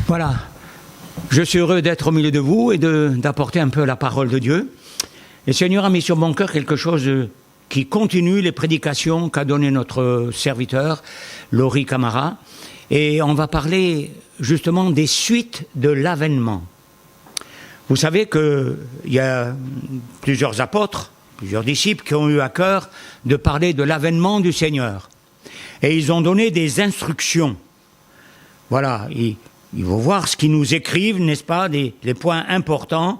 Voilà, je suis heureux d'être au milieu de vous et d'apporter un peu la parole de Dieu. Le Seigneur a mis sur mon cœur quelque chose qui continue les prédications qu'a donné notre serviteur, Laurie Camara. Et on va parler justement des suites de l'avènement. Vous savez qu'il y a plusieurs apôtres, plusieurs disciples qui ont eu à cœur de parler de l'avènement du Seigneur. Et ils ont donné des instructions. Voilà, il faut voir ce qu'ils nous écrivent, n'est-ce pas, les points importants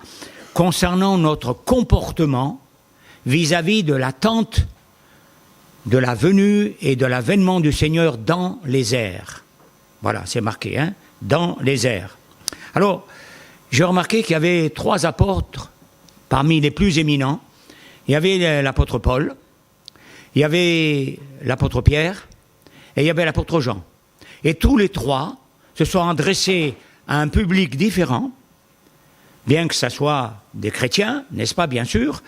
concernant notre comportement vis-à-vis de l'attente de la venue et de l'avènement du Seigneur dans les airs. Voilà, c'est marqué, hein, dans les airs. Alors, j'ai remarqué qu'il y avait 3 apôtres parmi les plus éminents. Il y avait l'apôtre Paul, il y avait l'apôtre Pierre et il y avait l'apôtre Jean. Et tous les 3 se sont adressés à un public différent, bien que ce soit des chrétiens, n'est-ce pas, bien sûr,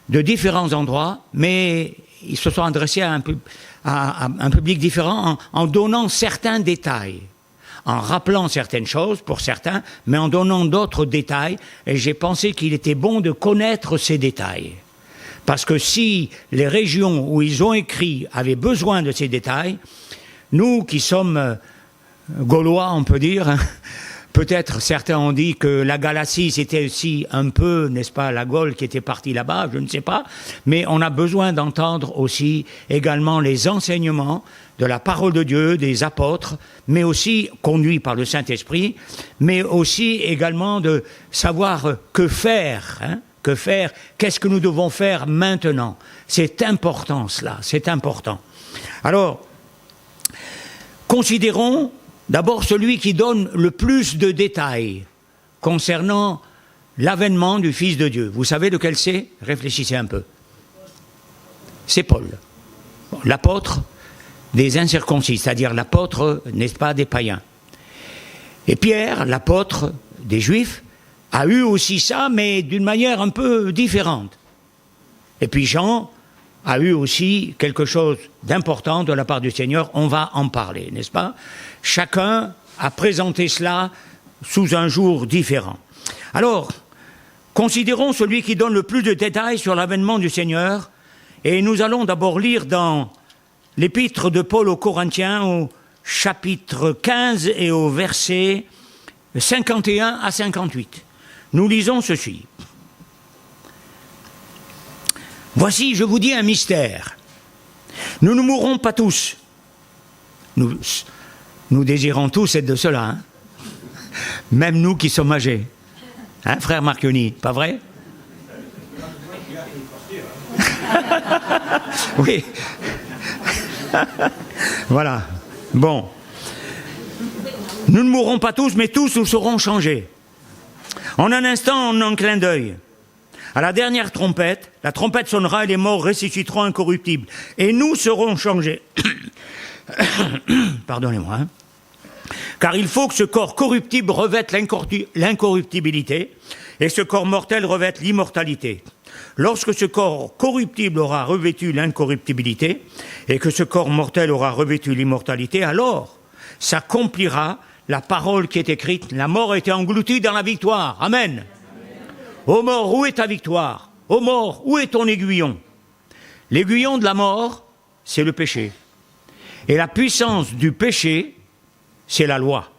de différents endroits, mais ils se sont adressés à un public différent en donnant certains détails, en rappelant certaines choses pour certains, mais en donnant d'autres détails, et j'ai pensé qu'il était bon de connaître ces détails. Parce que si les régions où ils ont écrit avaient besoin de ces détails, nous qui sommes Gaulois, on peut dire. Peut-être certains ont dit que la Galatie, c'était aussi un peu, n'est-ce pas, la Gaule qui était partie là-bas, je ne sais pas. Mais on a besoin d'entendre aussi également les enseignements de la parole de Dieu, des apôtres, mais aussi conduits par le Saint-Esprit, mais aussi également de savoir que faire, hein, que faire, qu'est-ce que nous devons faire maintenant. C'est important cela, c'est important. Alors, considérons d'abord celui qui donne le plus de détails concernant l'avènement du Fils de Dieu. Vous savez lequel c'est? Réfléchissez un peu. C'est Paul, l'apôtre des incirconcis, c'est-à-dire l'apôtre, n'est-ce pas, des païens. Et Pierre, l'apôtre des Juifs, a eu aussi ça, mais d'une manière un peu différente. Et puis Jean a eu aussi quelque chose d'important de la part du Seigneur, on va en parler, n'est-ce pas? Chacun a présenté cela sous un jour différent. Alors, considérons celui qui donne le plus de détails sur l'avènement du Seigneur, et nous allons d'abord lire dans l'épître de Paul aux Corinthiens, au chapitre 15 et au verset 51 à 58. Nous lisons ceci. Voici, je vous dis un mystère. Nous ne mourrons pas tous. Nous désirons tous être de cela, hein? Même nous qui sommes âgés. Hein, frère Marchioni, pas vrai? Oui. Voilà. Bon. Nous ne mourrons pas tous, mais tous nous serons changés. En un instant, en un clin d'œil. À la dernière trompette, la trompette sonnera et les morts ressusciteront incorruptibles. Et nous serons changés. Pardonnez-moi. Hein. Car il faut que ce corps corruptible revête l'incorruptibilité et ce corps mortel revête l'immortalité. Lorsque ce corps corruptible aura revêtu l'incorruptibilité et que ce corps mortel aura revêtu l'immortalité, alors s'accomplira la parole qui est écrite. La mort a été engloutie dans la victoire. Amen. Ô mort, où est ta victoire? Ô mort, où est ton aiguillon? L'aiguillon de la mort, c'est le péché. Et la puissance du péché, c'est la loi.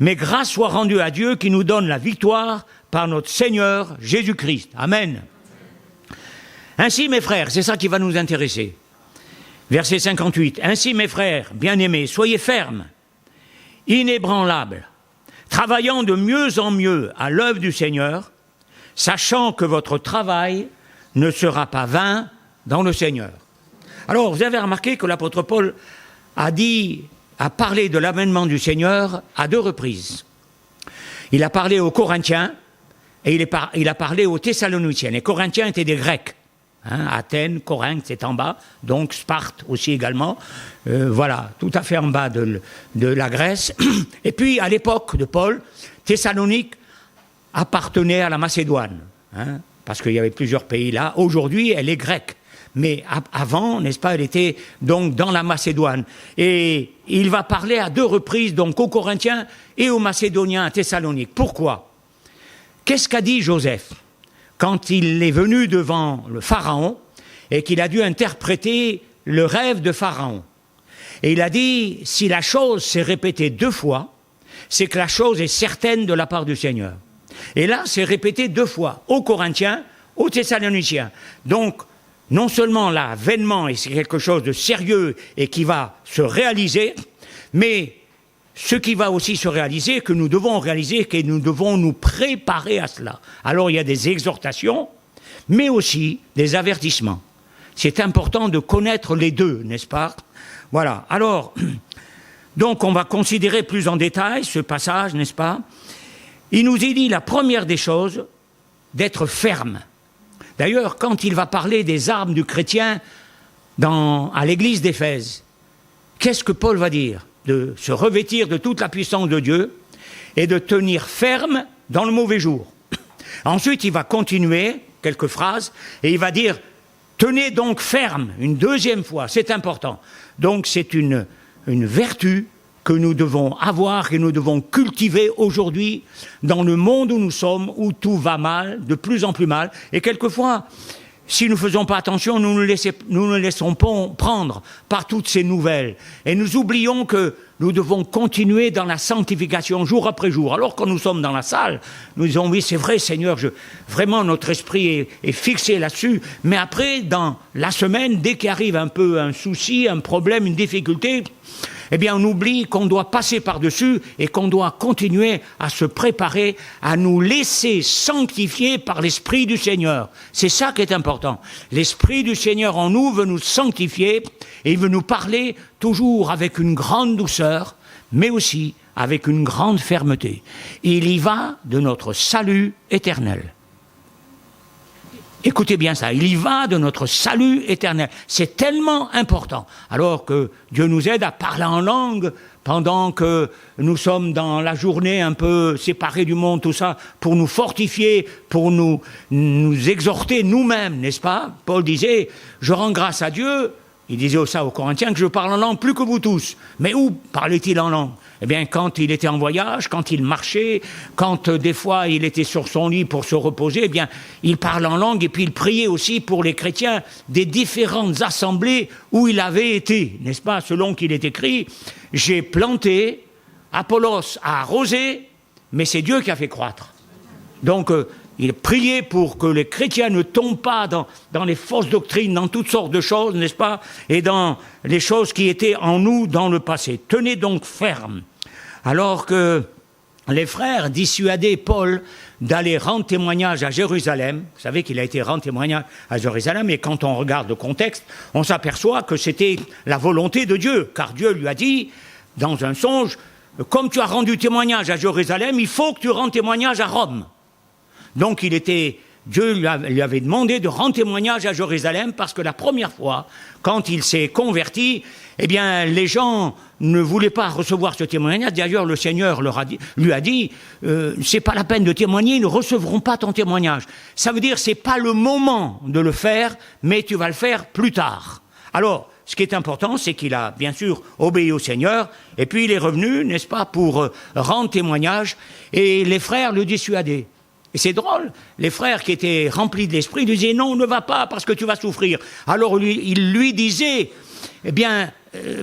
Mais grâce soit rendue à Dieu qui nous donne la victoire par notre Seigneur Jésus-Christ. Amen. Ainsi, mes frères, c'est ça qui va nous intéresser. Verset 58. Ainsi, mes frères, bien-aimés, soyez fermes, inébranlables, travaillant de mieux en mieux à l'œuvre du Seigneur, sachant que votre travail ne sera pas vain dans le Seigneur. Alors, vous avez remarqué que l'apôtre Paul a parlé de l'avènement du Seigneur à 2 reprises. Il a parlé aux Corinthiens et il a parlé aux Thessaloniciens. Les Corinthiens étaient des Grecs. Hein, Athènes, Corinthe, c'est en bas. Donc Sparte aussi également. Voilà, tout à fait en bas de la Grèce. Et puis, à l'époque de Paul, Thessalonique appartenait à la Macédoine. Hein, parce qu'il y avait plusieurs pays là. Aujourd'hui, elle est grecque. Mais avant, n'est-ce pas, elle était donc dans la Macédoine. Et il va parler à 2 reprises, donc aux Corinthiens et aux Macédoniens à Thessalonique. Pourquoi? Qu'est-ce qu'a dit Joseph quand il est venu devant le Pharaon et qu'il a dû interpréter le rêve de Pharaon? Et il a dit, si la chose s'est répétée 2 fois, c'est que la chose est certaine de la part du Seigneur. Et là, c'est répété 2 fois, aux Corinthiens, aux Thessaloniciens. Donc, non seulement l'avènement est quelque chose de sérieux et qui va se réaliser, mais ce qui va aussi se réaliser, que nous devons réaliser, que nous devons nous préparer à cela. Alors, il y a des exhortations, mais aussi des avertissements. C'est important de connaître les 2, n'est-ce pas? Voilà. Alors, donc, on va considérer plus en détail ce passage, n'est-ce pas? Il nous est dit, la première des choses, d'être ferme. D'ailleurs, quand il va parler des armes du chrétien à l'église d'Éphèse, qu'est-ce que Paul va dire? De se revêtir de toute la puissance de Dieu et de tenir ferme dans le mauvais jour. Ensuite, il va continuer quelques phrases et il va dire « Tenez donc ferme » une 2e fois, c'est important. Donc c'est une vertu que nous devons avoir, que nous devons cultiver aujourd'hui dans le monde où nous sommes, où tout va mal, de plus en plus mal. Et quelquefois, si nous ne faisons pas attention, nous nous laissons prendre par toutes ces nouvelles. Et nous oublions que nous devons continuer dans la sanctification jour après jour. Alors quand nous sommes dans la salle, nous disons, oui, c'est vrai, Seigneur, vraiment notre esprit est fixé là-dessus. Mais après, dans la semaine, dès qu'il arrive un peu un souci, un problème, une difficulté, eh bien, on oublie qu'on doit passer par-dessus et qu'on doit continuer à se préparer, à nous laisser sanctifier par l'Esprit du Seigneur. C'est ça qui est important. L'Esprit du Seigneur en nous veut nous sanctifier et il veut nous parler toujours avec une grande douceur, mais aussi avec une grande fermeté. Il y va de notre salut éternel. Écoutez bien ça, il y va de notre salut éternel. C'est tellement important. Alors que Dieu nous aide à parler en langue pendant que nous sommes dans la journée un peu séparés du monde, tout ça, pour nous fortifier, pour nous exhorter nous-mêmes, n'est-ce pas? Paul disait, je rends grâce à Dieu, il disait ça aux Corinthiens, que je parle en langue plus que vous tous. Mais où parlait-il en langue? Eh bien, quand il était en voyage, quand il marchait, quand des fois il était sur son lit pour se reposer, eh bien, il parlait en langue et puis il priait aussi pour les chrétiens des différentes assemblées où il avait été, n'est-ce pas? Selon qu'il est écrit, j'ai planté, Apollos a arrosé, mais c'est Dieu qui a fait croître. Donc, il priait pour que les chrétiens ne tombent pas dans les fausses doctrines, dans toutes sortes de choses, n'est-ce pas? Et dans les choses qui étaient en nous dans le passé. Tenez donc ferme. Alors que les frères dissuadaient Paul d'aller rendre témoignage à Jérusalem, vous savez qu'il a été rendre témoignage à Jérusalem, et quand on regarde le contexte, on s'aperçoit que c'était la volonté de Dieu, car Dieu lui a dit, dans un songe, comme tu as rendu témoignage à Jérusalem, il faut que tu rendes témoignage à Rome. Donc Dieu lui avait demandé de rendre témoignage à Jérusalem parce que la première fois, quand il s'est converti, eh bien, les gens ne voulaient pas recevoir ce témoignage. D'ailleurs, le Seigneur lui a dit, c'est pas la peine de témoigner, ils ne recevront pas ton témoignage. Ça veut dire, c'est pas le moment de le faire, mais tu vas le faire plus tard. Alors, ce qui est important, c'est qu'il a bien sûr obéi au Seigneur, et puis il est revenu, n'est-ce pas, pour rendre témoignage, et les frères le dissuadaient. Et c'est drôle, les frères qui étaient remplis de l'esprit disaient « Non, ne va pas parce que tu vas souffrir ». Alors il lui disait, eh bien,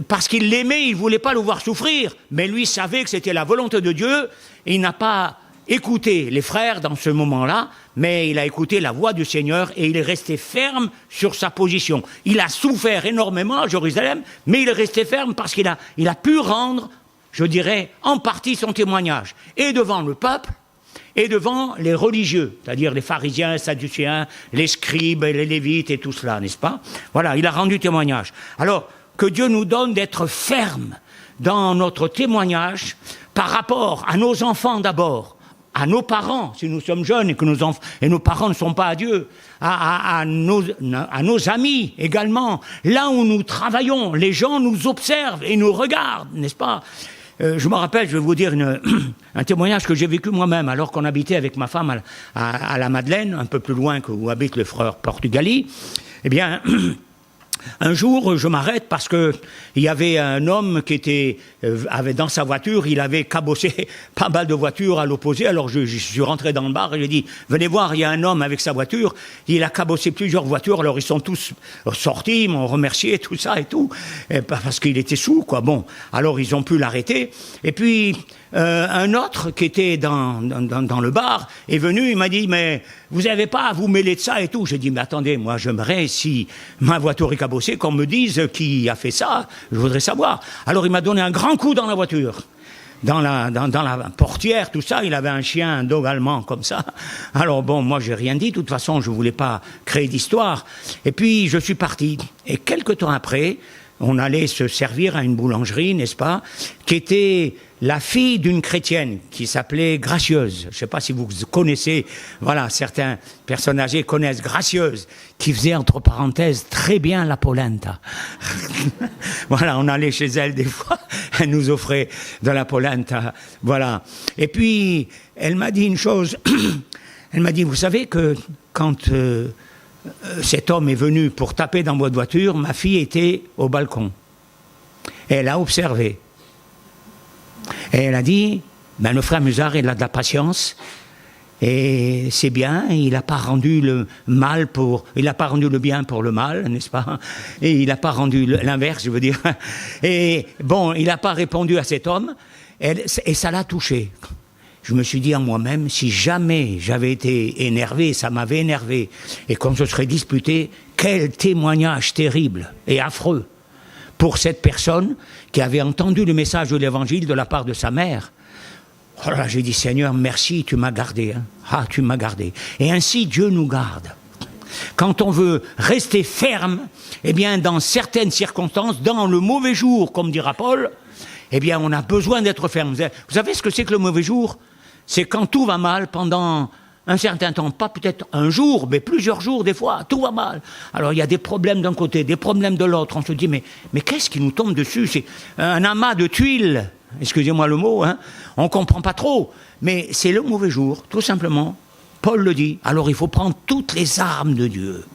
parce qu'il l'aimait, il ne voulait pas le voir souffrir, mais lui savait que c'était la volonté de Dieu, et il n'a pas écouté les frères dans ce moment-là, mais il a écouté la voix du Seigneur et il est resté ferme sur sa position. Il a souffert énormément à Jérusalem, mais il est resté ferme parce qu'il a pu rendre, je dirais, en partie son témoignage, et devant le peuple, et devant les religieux, c'est-à-dire les pharisiens, les sadducéens, les scribes, les lévites et tout cela, n'est-ce pas? Voilà, il a rendu témoignage. Alors, que Dieu nous donne d'être fermes dans notre témoignage par rapport à nos enfants d'abord, à nos parents, si nous sommes jeunes et que nos parents ne sont pas à Dieu, à nos amis également, là où nous travaillons, les gens nous observent et nous regardent, n'est-ce pas? Je me rappelle, je vais vous dire un témoignage que j'ai vécu moi-même, alors qu'on habitait avec ma femme à la Madeleine, un peu plus loin que où habite le frère Portugali. Eh bien, un jour, je m'arrête parce que il y avait un homme qui avait dans sa voiture, il avait cabossé pas mal de voitures à l'opposé. Alors je suis rentré dans le bar et j'ai dit, venez voir, il y a un homme avec sa voiture, il a cabossé plusieurs voitures. Alors ils sont tous sortis, ils m'ont remercié, tout ça et tout, et parce qu'il était sous, quoi. Bon, alors ils ont pu l'arrêter. Et puis un autre qui était dans le bar est venu, il m'a dit, mais vous n'avez pas à vous mêler de ça et tout. J'ai dit, mais attendez, moi j'aimerais, si ma voiture est cabossée, qu'on me dise qui a fait ça, je voudrais savoir. Alors il m'a donné un grand coup dans la voiture, dans la portière, tout ça. Il avait un chien, un dog allemand comme ça. Alors bon, moi j'ai rien dit, de toute façon je voulais pas créer d'histoire. Et puis je suis parti. Et quelque temps après, on allait se servir à une boulangerie, n'est-ce pas, qui était la fille d'une chrétienne qui s'appelait Gracieuse. Je ne sais pas si vous connaissez, voilà, certains personnes âgées connaissent Gracieuse, qui faisait, entre parenthèses, très bien la polenta. Voilà, on allait chez elle des fois, elle nous offrait de la polenta, voilà. Et puis, elle m'a dit une chose, elle m'a dit, vous savez que quand cet homme est venu pour taper dans votre voiture, ma fille était au balcon. Et elle a observé. Et elle a dit, ben, le frère Musard, il a de la patience, et c'est bien, il n'a pas rendu le bien pour le mal, n'est-ce pas? Et il n'a pas rendu l'inverse, je veux dire. Et bon, il n'a pas répondu à cet homme, et ça l'a touché. Je me suis dit en moi-même, si jamais j'avais été énervé, ça m'avait énervé, et qu'on se serait disputé, quel témoignage terrible et affreux pour cette personne qui avait entendu le message de l'Évangile de la part de sa mère. Oh là, j'ai dit, Seigneur, merci, tu m'as gardé. Hein. Ah, tu m'as gardé. Et ainsi, Dieu nous garde. Quand on veut rester ferme, eh bien, dans certaines circonstances, dans le mauvais jour, comme dira Paul, eh bien, on a besoin d'être ferme. Vous savez ce que c'est que le mauvais jour? C'est quand tout va mal pendant un certain temps, pas peut-être un jour, mais plusieurs jours des fois, tout va mal. Alors il y a des problèmes d'un côté, des problèmes de l'autre, on se dit, mais qu'est-ce qui nous tombe dessus? C'est un amas de tuiles, excusez-moi le mot, hein, on ne comprend pas trop, mais c'est le mauvais jour, tout simplement. Paul le dit, alors il faut prendre toutes les armes de Dieu,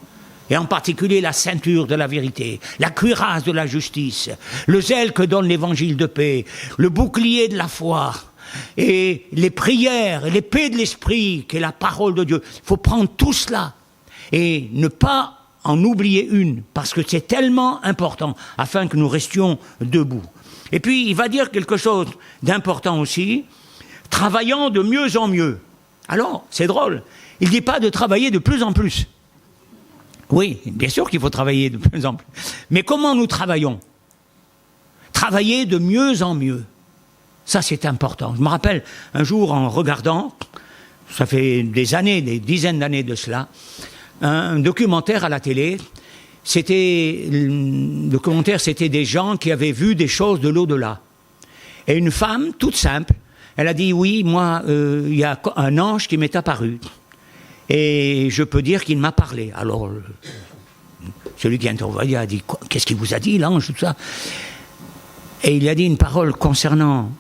et en particulier la ceinture de la vérité, la cuirasse de la justice, le zèle que donne l'évangile de paix, le bouclier de la foi, et les prières, et l'épée de l'esprit, qui est la parole de Dieu. Il faut prendre tout cela et ne pas en oublier une, parce que c'est tellement important, afin que nous restions debout. Et puis, il va dire quelque chose d'important aussi, travaillant de mieux en mieux. Alors, c'est drôle, il ne dit pas de travailler de plus en plus. Oui, bien sûr qu'il faut travailler de plus en plus. Mais comment nous travaillons? Travailler de mieux en mieux. Ça, c'est important. Je me rappelle un jour en regardant, ça fait des années, des dizaines d'années de cela, un documentaire à la télé. Le documentaire, c'était des gens qui avaient vu des choses de l'au-delà. Et une femme, toute simple, elle a dit, oui, moi, il y a un ange qui m'est apparu. Et je peux dire qu'il m'a parlé. Alors, celui qui a interrogé a dit, qu'est-ce qu'il vous a dit, l'ange, tout ça? Et il a dit une parole concernant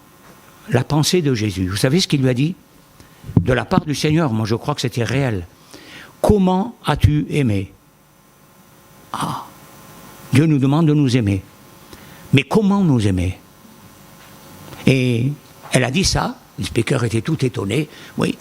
la pensée de Jésus. Vous savez ce qu'il lui a dit? De la part du Seigneur, moi je crois que c'était réel. Comment as-tu aimé? Ah, Dieu nous demande de nous aimer. Mais comment nous aimer? Et elle a dit ça, le speaker était tout étonné. Oui,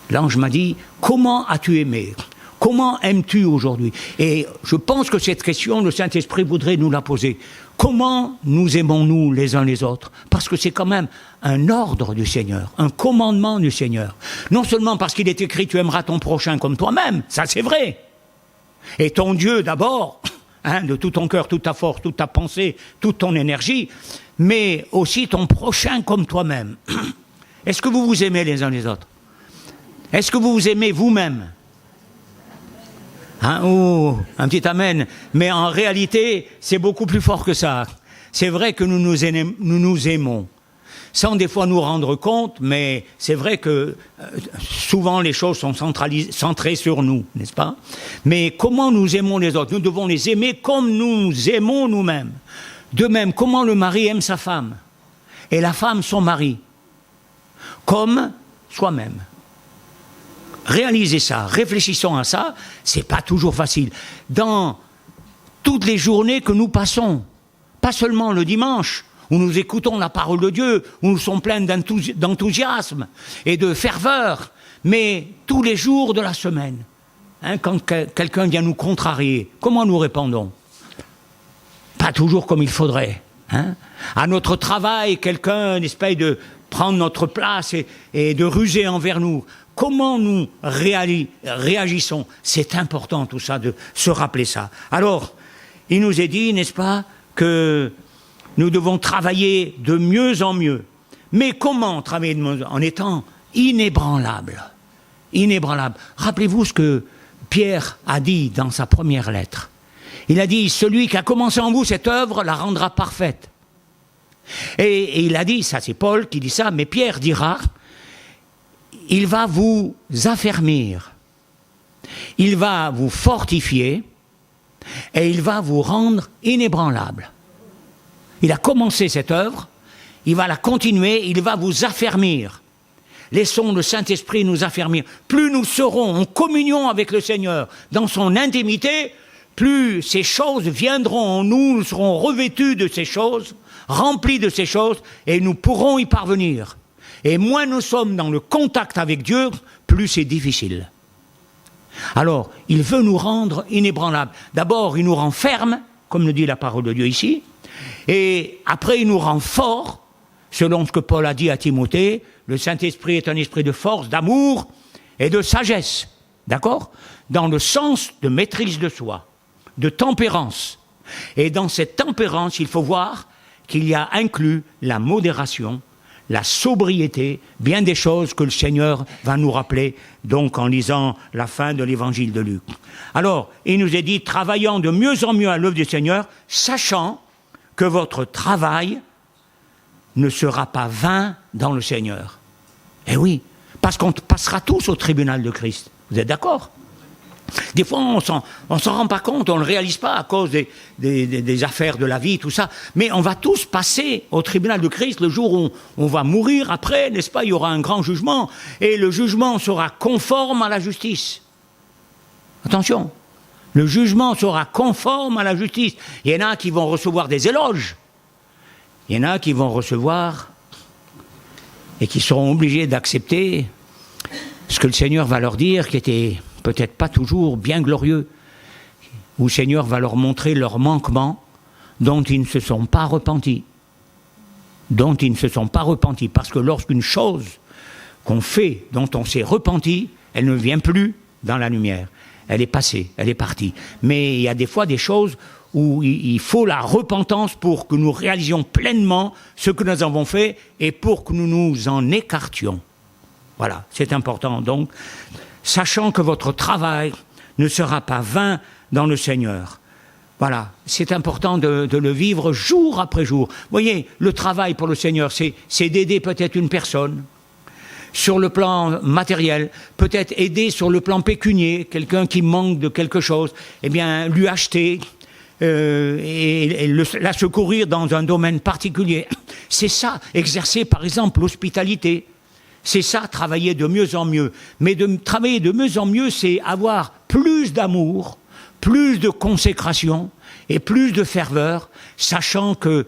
l'ange m'a dit, comment as-tu aimé? Comment aimes-tu aujourd'hui? Et je pense que cette question, le Saint-Esprit voudrait nous la poser. Comment nous aimons-nous les uns les autres? Parce que c'est quand même un ordre du Seigneur, un commandement du Seigneur. Non seulement parce qu'il est écrit, tu aimeras ton prochain comme toi-même, ça c'est vrai. Et ton Dieu d'abord, hein, de tout ton cœur, toute ta force, toute ta pensée, toute ton énergie, mais aussi ton prochain comme toi-même. Est-ce que vous vous aimez les uns les autres? Est-ce que vous vous aimez vous-même? Hein, oh, un petit amen. Mais en réalité, c'est beaucoup plus fort que ça. C'est vrai que nous nous aimons. Sans des fois nous rendre compte, mais c'est vrai que souvent les choses sont centrées sur nous, n'est-ce pas? Mais comment nous aimons les autres? Nous devons les aimer comme nous aimons nous-mêmes. De même, comment le mari aime sa femme et la femme son mari, comme soi-même. Réalisez ça, réfléchissons à ça, c'est pas toujours facile. Dans toutes les journées que nous passons, pas seulement le dimanche, où nous écoutons la parole de Dieu, où nous sommes pleins d'enthousiasme et de ferveur, mais tous les jours de la semaine. Quand quelqu'un vient nous contrarier, comment nous répondons? Pas toujours comme il faudrait. À notre travail, quelqu'un essaie de prendre notre place et de ruser envers nous. Comment nous réagissons? C'est important tout ça, de se rappeler ça. Alors, il nous est dit, n'est-ce pas, que nous devons travailler de mieux en mieux. Mais comment travailler de mieux en étant inébranlable? Inébranlable. Rappelez-vous ce que Pierre a dit dans sa première lettre. Il a dit, celui qui a commencé en vous cette œuvre la rendra parfaite. Et il a dit, ça c'est Paul qui dit ça, mais Pierre dira, il va vous affermir, il va vous fortifier et il va vous rendre inébranlable. Il a commencé cette œuvre, il va la continuer, il va vous affermir. Laissons le Saint-Esprit nous affermir. Plus nous serons en communion avec le Seigneur, dans son intimité, plus ces choses viendront en nous, nous serons revêtus de ces choses, remplis de ces choses, et nous pourrons y parvenir. Et moins nous sommes dans le contact avec Dieu, plus c'est difficile. Alors, il veut nous rendre inébranlables. D'abord, il nous rend fermes, comme le dit la parole de Dieu ici, et après, il nous rend forts, selon ce que Paul a dit à Timothée. Le Saint-Esprit est un esprit de force, d'amour et de sagesse, d'accord? Dans le sens de maîtrise de soi, de tempérance. Et dans cette tempérance, il faut voir qu'il y a inclus la modération, la sobriété, bien des choses que le Seigneur va nous rappeler, donc en lisant la fin de l'évangile de Luc. Alors, il nous est dit, travaillant de mieux en mieux à l'œuvre du Seigneur, sachant que votre travail ne sera pas vain dans le Seigneur. Eh oui, parce qu'on passera tous au tribunal de Christ. Vous êtes d'accord? Des fois, on s'en rend pas compte, on ne le réalise pas à cause des affaires de la vie, tout ça. Mais on va tous passer au tribunal de Christ le jour où on va mourir. Après, n'est-ce pas, il y aura un grand jugement. Et le jugement sera conforme à la justice. Attention, le jugement sera conforme à la justice. Il y en a qui vont recevoir des éloges. Il y en a qui vont recevoir et qui seront obligés d'accepter ce que le Seigneur va leur dire, qui était peut-être pas toujours bien glorieux, où le Seigneur va leur montrer leurs manquements dont ils ne se sont pas repentis. Dont ils ne se sont pas repentis. Parce que lorsqu'une chose qu'on fait, dont on s'est repenti, elle ne vient plus dans la lumière. Elle est passée, elle est partie. Mais il y a des fois des choses où il faut la repentance pour que nous réalisions pleinement ce que nous avons fait et pour que nous nous en écartions. Voilà, c'est important. Donc, sachant que votre travail ne sera pas vain dans le Seigneur. Voilà, c'est important de le vivre jour après jour. Vous voyez, le travail pour le Seigneur, c'est d'aider peut-être une personne sur le plan matériel, peut-être aider sur le plan pécunier, quelqu'un qui manque de quelque chose, eh bien, lui acheter et la secourir dans un domaine particulier. C'est ça, exercer par exemple l'hospitalité. C'est ça, travailler de mieux en mieux. Mais de travailler de mieux en mieux, c'est avoir plus d'amour, plus de consécration et plus de ferveur, sachant que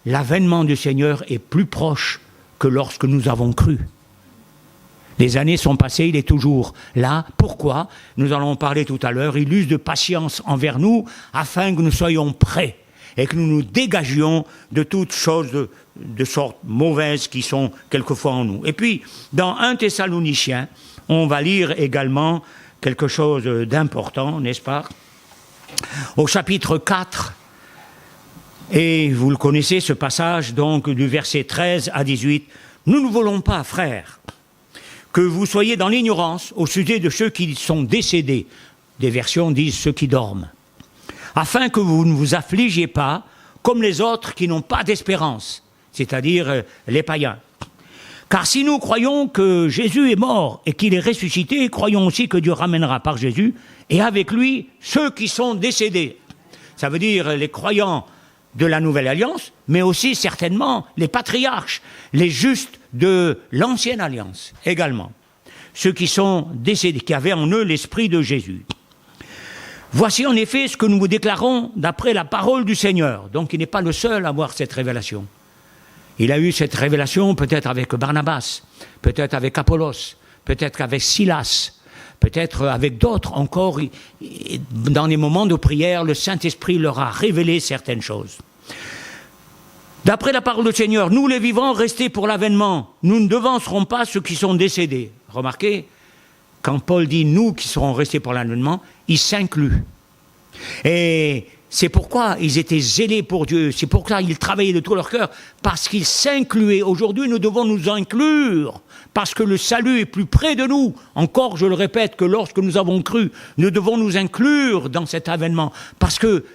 l'avènement du Seigneur est plus proche que lorsque nous avons cru. Les années sont passées, il est toujours là. Pourquoi? Nous allons en parler tout à l'heure. Il use de patience envers nous afin que nous soyons prêts et que nous nous dégagions de toutes choses de sorte mauvaises qui sont quelquefois en nous. Et puis, dans 1 Thessaloniciens, on va lire également quelque chose d'important, n'est-ce pas? Au chapitre 4, et vous le connaissez, ce passage, donc, du verset 13 à 18, « Nous ne voulons pas, frères, que vous soyez dans l'ignorance au sujet de ceux qui sont décédés. » Des versions disent ceux qui dorment. « Afin que vous ne vous affligiez pas comme les autres qui n'ont pas d'espérance. » C'est-à-dire les païens. « Car si nous croyons que Jésus est mort et qu'il est ressuscité, croyons aussi que Dieu ramènera par Jésus et avec lui ceux qui sont décédés. » Ça veut dire les croyants de la Nouvelle Alliance, mais aussi certainement les patriarches, les justes de l'Ancienne Alliance également. Ceux qui sont décédés, qui avaient en eux l'esprit de Jésus. Voici en effet ce que nous vous déclarons d'après la parole du Seigneur. Donc il n'est pas le seul à avoir cette révélation. Il a eu cette révélation peut-être avec Barnabas, peut-être avec Apollos, peut-être avec Silas, peut-être avec d'autres encore. Dans les moments de prière, le Saint-Esprit leur a révélé certaines choses. D'après la parole du Seigneur, nous les vivants, restés pour l'avènement, nous ne devancerons pas ceux qui sont décédés. Remarquez, quand Paul dit « nous qui serons restés pour l'avènement », il s'inclut. Et c'est pourquoi ils étaient zélés pour Dieu, c'est pourquoi ils travaillaient de tout leur cœur, parce qu'ils s'incluaient. Aujourd'hui, nous devons nous inclure, parce que le salut est plus près de nous. Encore, je le répète, que lorsque nous avons cru, nous devons nous inclure dans cet avènement, parce que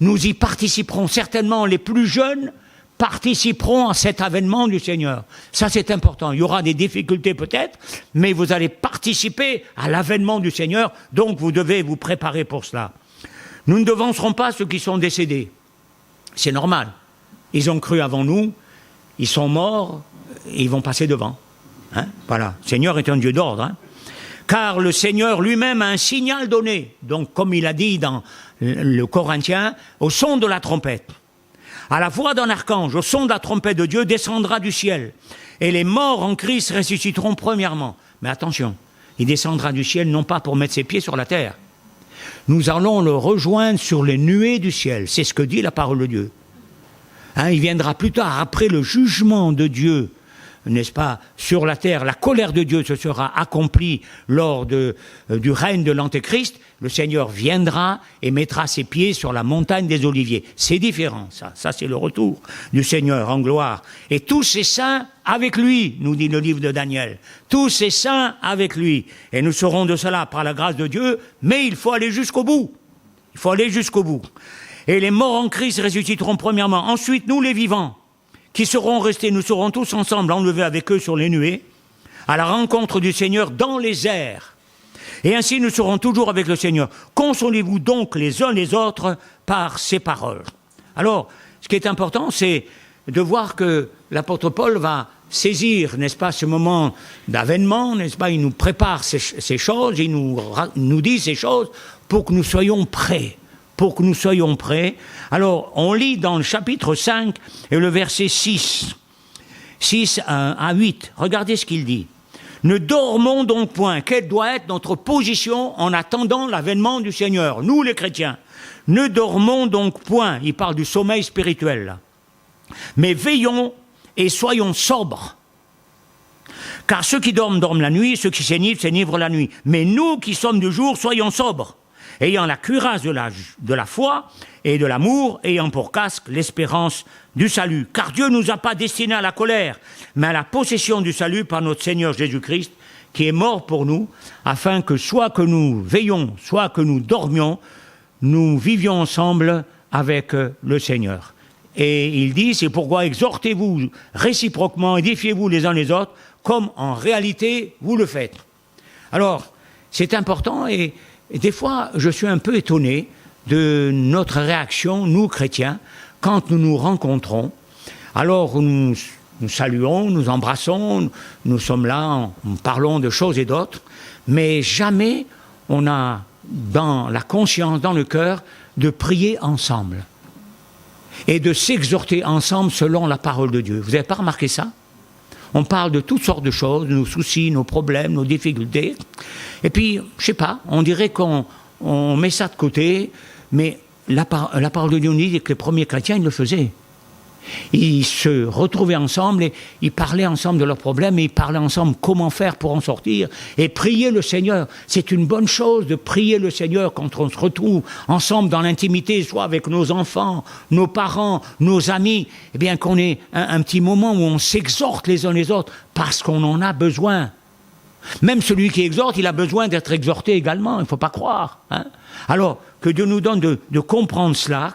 nous y participerons. Certainement, les plus jeunes participeront à cet avènement du Seigneur. Ça, c'est important. Il y aura des difficultés peut-être, mais vous allez participer à l'avènement du Seigneur, donc vous devez vous préparer pour cela. Nous ne devancerons pas ceux qui sont décédés. C'est normal. Ils ont cru avant nous, ils sont morts, et ils vont passer devant. Hein? Voilà. Le Seigneur est un Dieu d'ordre. Hein? Car le Seigneur lui-même a un signal donné. Donc, comme il a dit dans le Corinthiens, au son de la trompette. À la voix d'un archange, au son de la trompette de Dieu, descendra du ciel. Et les morts en Christ ressusciteront premièrement. Mais attention, il descendra du ciel non pas pour mettre ses pieds sur la terre. Nous allons le rejoindre sur les nuées du ciel. C'est ce que dit la parole de Dieu. Hein, il viendra plus tard, après le jugement de Dieu, n'est-ce pas, sur la terre. La colère de Dieu se sera accomplie lors du règne de l'Antéchrist. Le Seigneur viendra et mettra ses pieds sur la montagne des Oliviers. C'est différent, ça. Ça, c'est le retour du Seigneur en gloire. Et tous ces saints avec lui, nous dit le livre de Daniel. Tous ces saints avec lui. Et nous serons de cela par la grâce de Dieu, mais il faut aller jusqu'au bout. Il faut aller jusqu'au bout. Et les morts en Christ ressusciteront premièrement. Ensuite, nous les vivants, qui seront restés, nous serons tous ensemble enlevés avec eux sur les nuées, à la rencontre du Seigneur dans les airs. Et ainsi nous serons toujours avec le Seigneur. Consolez-vous donc les uns les autres par ces paroles. Alors, ce qui est important, c'est de voir que l'apôtre Paul va saisir, n'est-ce pas, ce moment d'avènement, n'est-ce pas, il nous prépare ces choses, il nous dit ces choses pour que nous soyons prêts. Pour que nous soyons prêts. Alors, on lit dans le chapitre 5 et le verset 6 à 8. Regardez ce qu'il dit. Ne dormons donc point. Quelle doit être notre position en attendant l'avènement du Seigneur, nous les chrétiens? Ne dormons donc point. Il parle du sommeil spirituel, là. Mais veillons et soyons sobres. Car ceux qui dorment, dorment la nuit, ceux qui s'enivrent la nuit. Mais nous qui sommes du jour, soyons sobres, ayant la cuirasse de la foi et de l'amour, ayant pour casque l'espérance du salut. Car Dieu ne nous a pas destinés à la colère, mais à la possession du salut par notre Seigneur Jésus-Christ, qui est mort pour nous, afin que soit que nous veillions, soit que nous dormions, nous vivions ensemble avec le Seigneur. Et il dit, c'est pourquoi exhortez-vous réciproquement, édifiez-vous les uns les autres, comme en réalité vous le faites. Alors, c'est important et des fois, je suis un peu étonné de notre réaction, nous chrétiens, quand nous nous rencontrons. Alors, nous saluons, nous embrassons, nous sommes là, nous parlons de choses et d'autres, mais jamais on a dans la conscience, dans le cœur, de prier ensemble et de s'exhorter ensemble selon la parole de Dieu. Vous n'avez pas remarqué ça? On parle de toutes sortes de choses, nos soucis, nos problèmes, nos difficultés. Et puis, je sais pas, on dirait qu'on met ça de côté, mais la parole de Dieu nous dit que les premiers chrétiens, ils le faisaient. Ils se retrouvaient ensemble et ils parlaient ensemble de leurs problèmes et ils parlaient ensemble comment faire pour en sortir et prier le Seigneur. C'est une bonne chose de prier le Seigneur quand on se retrouve ensemble dans l'intimité, soit avec nos enfants, nos parents, nos amis, eh bien qu'on ait un petit moment où on s'exhorte les uns les autres parce qu'on en a besoin. Même celui qui exhorte, il a besoin d'être exhorté également, il ne faut pas croire. Hein. Alors, que Dieu nous donne de comprendre cela.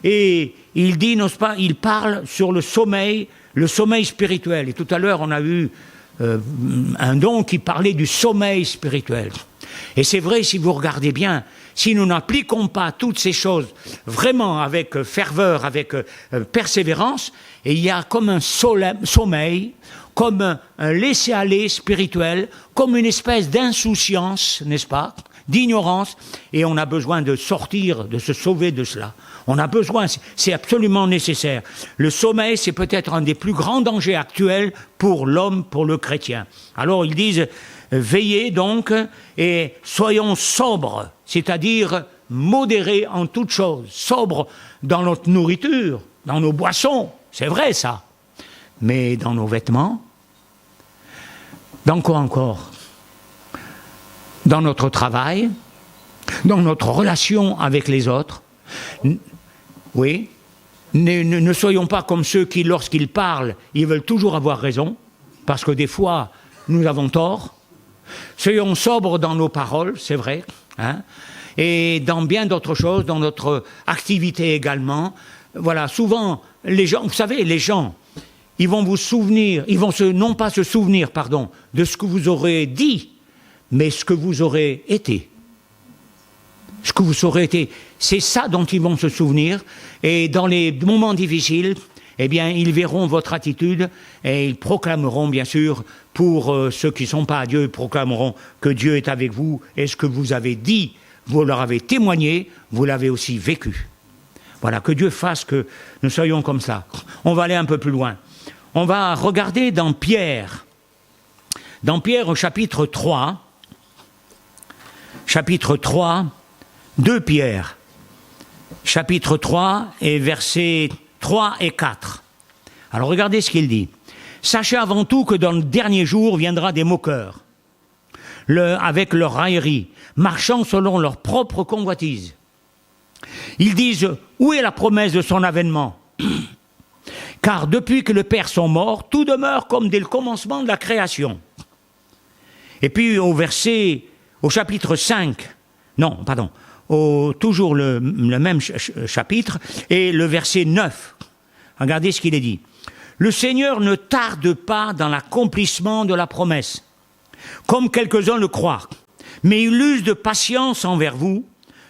Et il dit, n'ose pas, il parle sur le sommeil spirituel. Et tout à l'heure, on a eu un don qui parlait du sommeil spirituel. Et c'est vrai, si vous regardez bien, si nous n'appliquons pas toutes ces choses vraiment avec ferveur, avec persévérance, et il y a comme un sommeil, comme un laisser-aller spirituel, comme une espèce d'insouciance, n'est-ce pas, d'ignorance, et on a besoin de sortir, de se sauver de cela. On a besoin, c'est absolument nécessaire. Le sommeil, c'est peut-être un des plus grands dangers actuels pour l'homme, pour le chrétien. Alors ils disent, veillez donc et soyons sobres, c'est-à-dire modérés en toutes choses, sobres dans notre nourriture, dans nos boissons, c'est vrai ça, mais dans nos vêtements, dans quoi encore ? Dans notre travail, dans notre relation avec les autres. Oui, ne soyons pas comme ceux qui, lorsqu'ils parlent, ils veulent toujours avoir raison, parce que des fois, nous avons tort. Soyons sobres dans nos paroles, c'est vrai, hein, et dans bien d'autres choses, dans notre activité également. Voilà, souvent, les gens, vous savez, les gens, ils vont vous souvenir, non pas se souvenir, de ce que vous aurez dit, mais ce que vous aurez été. Ce que vous aurez été, c'est ça dont ils vont se souvenir. Et dans les moments difficiles, eh bien, ils verront votre attitude et ils proclameront, bien sûr, pour ceux qui ne sont pas à Dieu, ils proclameront que Dieu est avec vous et ce que vous avez dit, vous leur avez témoigné, vous l'avez aussi vécu. Voilà, que Dieu fasse que nous soyons comme ça. On va aller un peu plus loin. On va regarder dans Pierre au chapitre 3, 2 Pierre, chapitre 3 et versets 3 et 4. Alors regardez ce qu'il dit. Sachez avant tout que dans le dernier jour viendra des moqueurs, avec leur raillerie, marchant selon leur propre convoitise. Ils disent, où est la promesse de son avènement ? Car depuis que les pères sont morts, tout demeure comme dès le commencement de la création. Et puis au chapitre 5, toujours le même chapitre, et le verset 9. Regardez ce qu'il est dit. Le Seigneur ne tarde pas dans l'accomplissement de la promesse, comme quelques-uns le croient, mais il use de patience envers vous,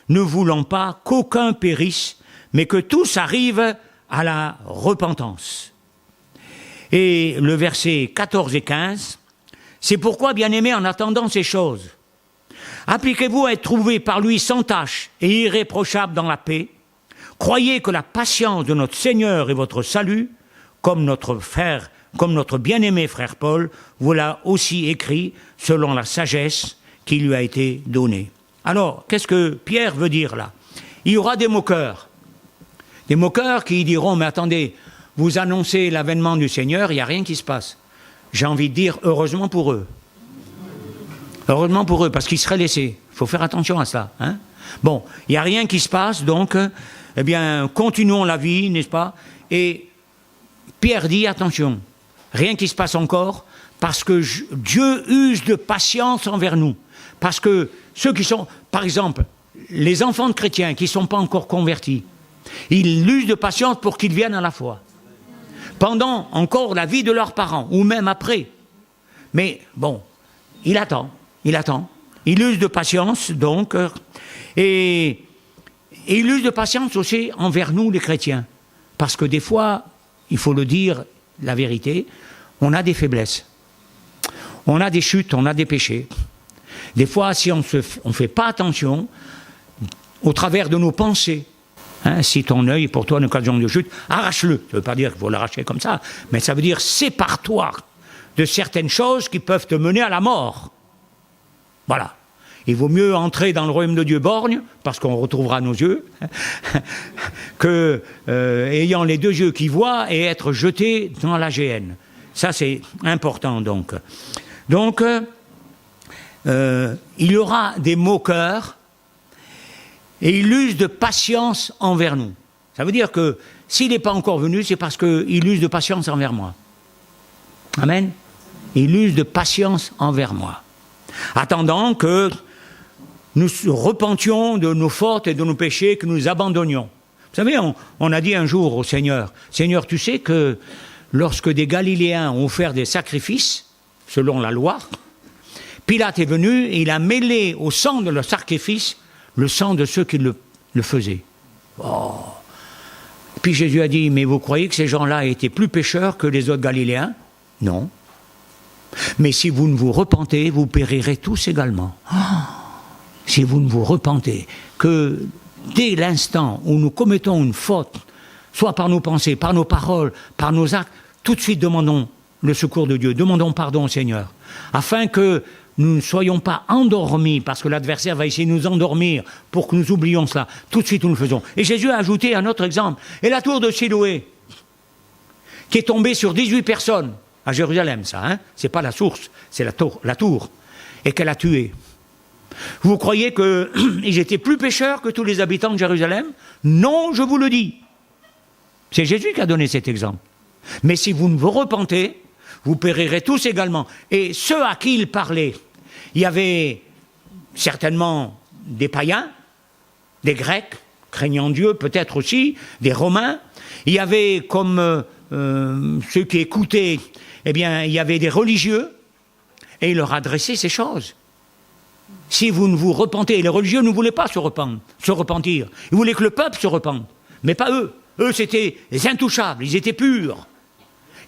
ne voulant pas qu'aucun périsse, mais que tous arrivent à la repentance. Et le verset 14 et 15, c'est pourquoi, bien-aimés, en attendant ces choses, appliquez-vous à être trouvés par lui sans tache et irréprochable dans la paix. Croyez que la patience de notre Seigneur est votre salut, comme notre bien-aimé frère Paul vous l'a aussi écrit selon la sagesse qui lui a été donnée. Alors, qu'est-ce que Pierre veut dire là ? Il y aura des moqueurs. Des moqueurs qui diront, mais attendez, vous annoncez l'avènement du Seigneur, il n'y a rien qui se passe. J'ai envie de dire, heureusement pour eux. Heureusement pour eux, parce qu'ils seraient laissés. Il faut faire attention à ça. Hein ? Bon, il n'y a rien qui se passe, donc, eh bien, continuons la vie, n'est-ce pas ? Et Pierre dit, attention, rien qui se passe encore, parce que Dieu use de patience envers nous. Parce que ceux qui sont, par exemple, les enfants de chrétiens qui ne sont pas encore convertis, ils usent de patience pour qu'ils viennent à la foi. Pendant encore la vie de leurs parents, ou même après. Mais bon, il attend. Il use de patience, donc, et il use de patience aussi envers nous, les chrétiens. Parce que des fois, il faut le dire, la vérité, on a des faiblesses. On a des chutes, on a des péchés. Des fois, si on ne fait pas attention, au travers de nos pensées, hein, si ton œil est pour toi une occasion de chute, arrache-le. Ça ne veut pas dire qu'il faut l'arracher comme ça, mais ça veut dire sépare-toi de certaines choses qui peuvent te mener à la mort. Voilà. Il vaut mieux entrer dans le royaume de Dieu borgne, parce qu'on retrouvera nos yeux, que ayant les deux yeux qui voient et être jeté dans la géhenne. Ça, c'est important, donc. Donc, il y aura des moqueurs, et il use de patience envers nous. Ça veut dire que s'il n'est pas encore venu, c'est parce qu'il use de patience envers moi. Amen. Il use de patience envers moi. Attendant que nous repentions de nos fautes et de nos péchés, que nous abandonnions. Vous savez, on a dit un jour au Seigneur, « Seigneur, tu sais que lorsque des Galiléens ont offert des sacrifices, selon la loi, Pilate est venu et il a mêlé au sang de leur sacrifice le sang de ceux qui le faisaient. Oh. » Puis Jésus a dit, « Mais vous croyez que ces gens-là étaient plus pécheurs que les autres Galiléens ? Non. Mais si vous ne vous repentez, vous périrez tous également. Si vous ne vous repentez, que dès l'instant où nous commettons une faute, soit par nos pensées, par nos paroles, par nos actes, tout de suite demandons le secours de Dieu, demandons pardon au Seigneur, afin que nous ne soyons pas endormis, parce que l'adversaire va essayer de nous endormir pour que nous oublions cela. Tout de suite, nous le faisons. Et Jésus a ajouté un autre exemple. Et la tour de Siloé, qui est tombée sur 18 personnes, à Jérusalem, ça, hein, c'est pas la source, c'est la tour, et qu'elle a tué. Vous croyez qu'ils étaient plus pécheurs que tous les habitants de Jérusalem? Non, je vous le dis. C'est Jésus qui a donné cet exemple. Mais si vous ne vous repentez, vous périrez tous également. Et ceux à qui il parlait, il y avait certainement des païens, des Grecs, craignant Dieu peut-être aussi, des Romains. Il y avait comme ceux qui écoutaient, eh bien, il y avait des religieux, et il leur adressait ces choses. Si vous ne vous repentez, et les religieux ne voulaient pas se repentir. Ils voulaient que le peuple se repente, mais pas eux. Eux, c'était les intouchables, ils étaient purs.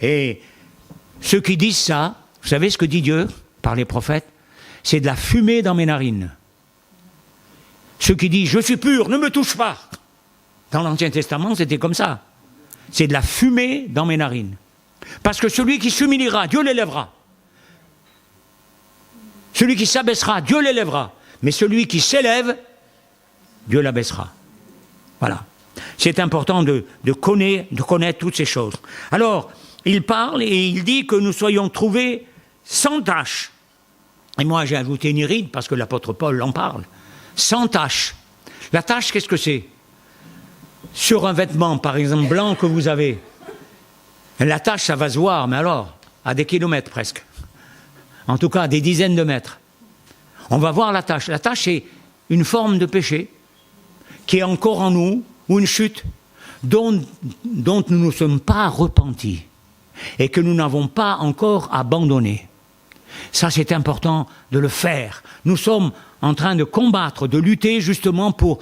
Et ceux qui disent ça, vous savez ce que dit Dieu par les prophètes? C'est de la fumée dans mes narines. Ceux qui disent « je suis pur, ne me touche pas ». Dans l'Ancien Testament, c'était comme ça. C'est de la fumée dans mes narines. Parce que celui qui s'humiliera, Dieu l'élèvera. Celui qui s'abaissera, Dieu l'élèvera. Mais celui qui s'élève, Dieu l'abaissera. Voilà. C'est important de connaître toutes ces choses. Alors, il parle et il dit que nous soyons trouvés sans tache. Et moi, j'ai ajouté une ride parce que l'apôtre Paul en parle. Sans tache. La tache, qu'est-ce que c'est? Sur un vêtement, par exemple, blanc que vous avez, la tache, ça va se voir, mais alors, à des kilomètres presque. En tout cas, à des dizaines de mètres. On va voir la tache. La tache, c'est une forme de péché qui est encore en nous, ou une chute dont nous ne nous sommes pas repentis et que nous n'avons pas encore abandonné. Ça, c'est important de le faire. Nous sommes en train de combattre, de lutter justement pour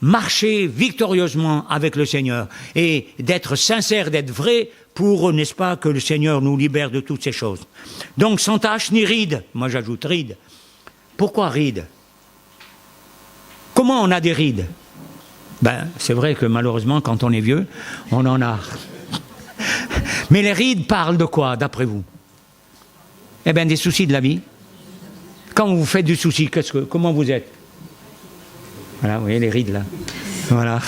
marcher victorieusement avec le Seigneur et d'être sincère, d'être vrai pour, n'est-ce pas, que le Seigneur nous libère de toutes ces choses. Donc, sans tache ni ride. Moi, j'ajoute ride. Pourquoi ride? Comment on a des rides? Ben, c'est vrai que malheureusement, quand on est vieux, on en a. Mais les rides parlent de quoi, d'après vous? Eh bien, des soucis de la vie. Quand vous faites du souci, comment vous êtes? Voilà, vous voyez les rides là. Voilà.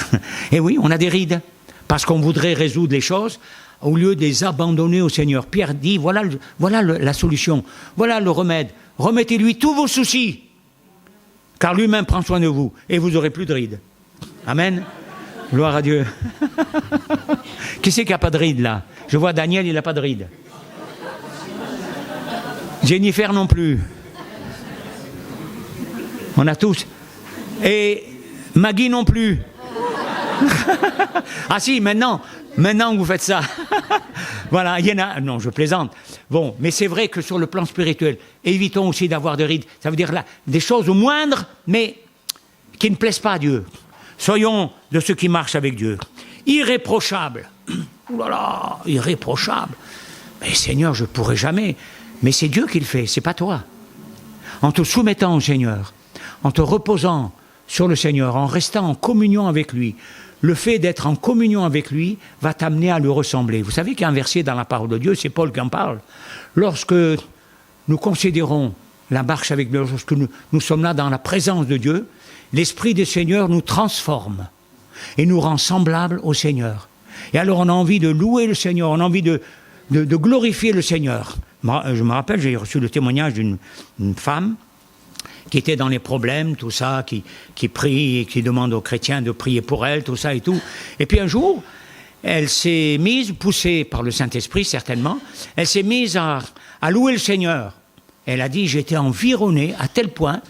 Et oui, on a des rides. Parce qu'on voudrait résoudre les choses au lieu de les abandonner au Seigneur. Pierre dit, voilà la solution. Voilà le remède. Remettez-lui tous vos soucis. Car lui-même prend soin de vous. Et vous n'aurez plus de rides. Amen. Gloire à Dieu. Qui c'est qui n'a pas de rides là? Je vois Daniel, il n'a pas de rides. Jennifer non plus. On a tous. Et Maggie non plus. Ah si, maintenant que vous faites ça. Voilà, il y en a. Non, je plaisante. Bon, mais c'est vrai que sur le plan spirituel, évitons aussi d'avoir de rides. Ça veut dire là, des choses au moindre, mais qui ne plaisent pas à Dieu. Soyons de ceux qui marchent avec Dieu. Irréprochables. Ouh là là, irréprochables. Mais Seigneur, je ne pourrai jamais. Mais c'est Dieu qui le fait, c'est pas toi. En te soumettant au Seigneur, en te reposant sur le Seigneur, en restant en communion avec lui, le fait d'être en communion avec lui va t'amener à lui ressembler. Vous savez qu'il y a un verset dans la parole de Dieu, c'est Paul qui en parle. Lorsque nous considérons la marche avec Dieu, lorsque nous sommes là dans la présence de Dieu, l'Esprit du Seigneur nous transforme et nous rend semblables au Seigneur. Et alors on a envie de louer le Seigneur, on a envie de glorifier le Seigneur. Je me rappelle, j'ai reçu le témoignage d'une femme qui était dans les problèmes, tout ça, qui prie et qui demande aux chrétiens de prier pour elle, tout ça et tout. Et puis un jour, elle s'est mise, poussée par le Saint-Esprit certainement, elle s'est mise à louer le Seigneur. Elle a dit, j'étais environnée à tel point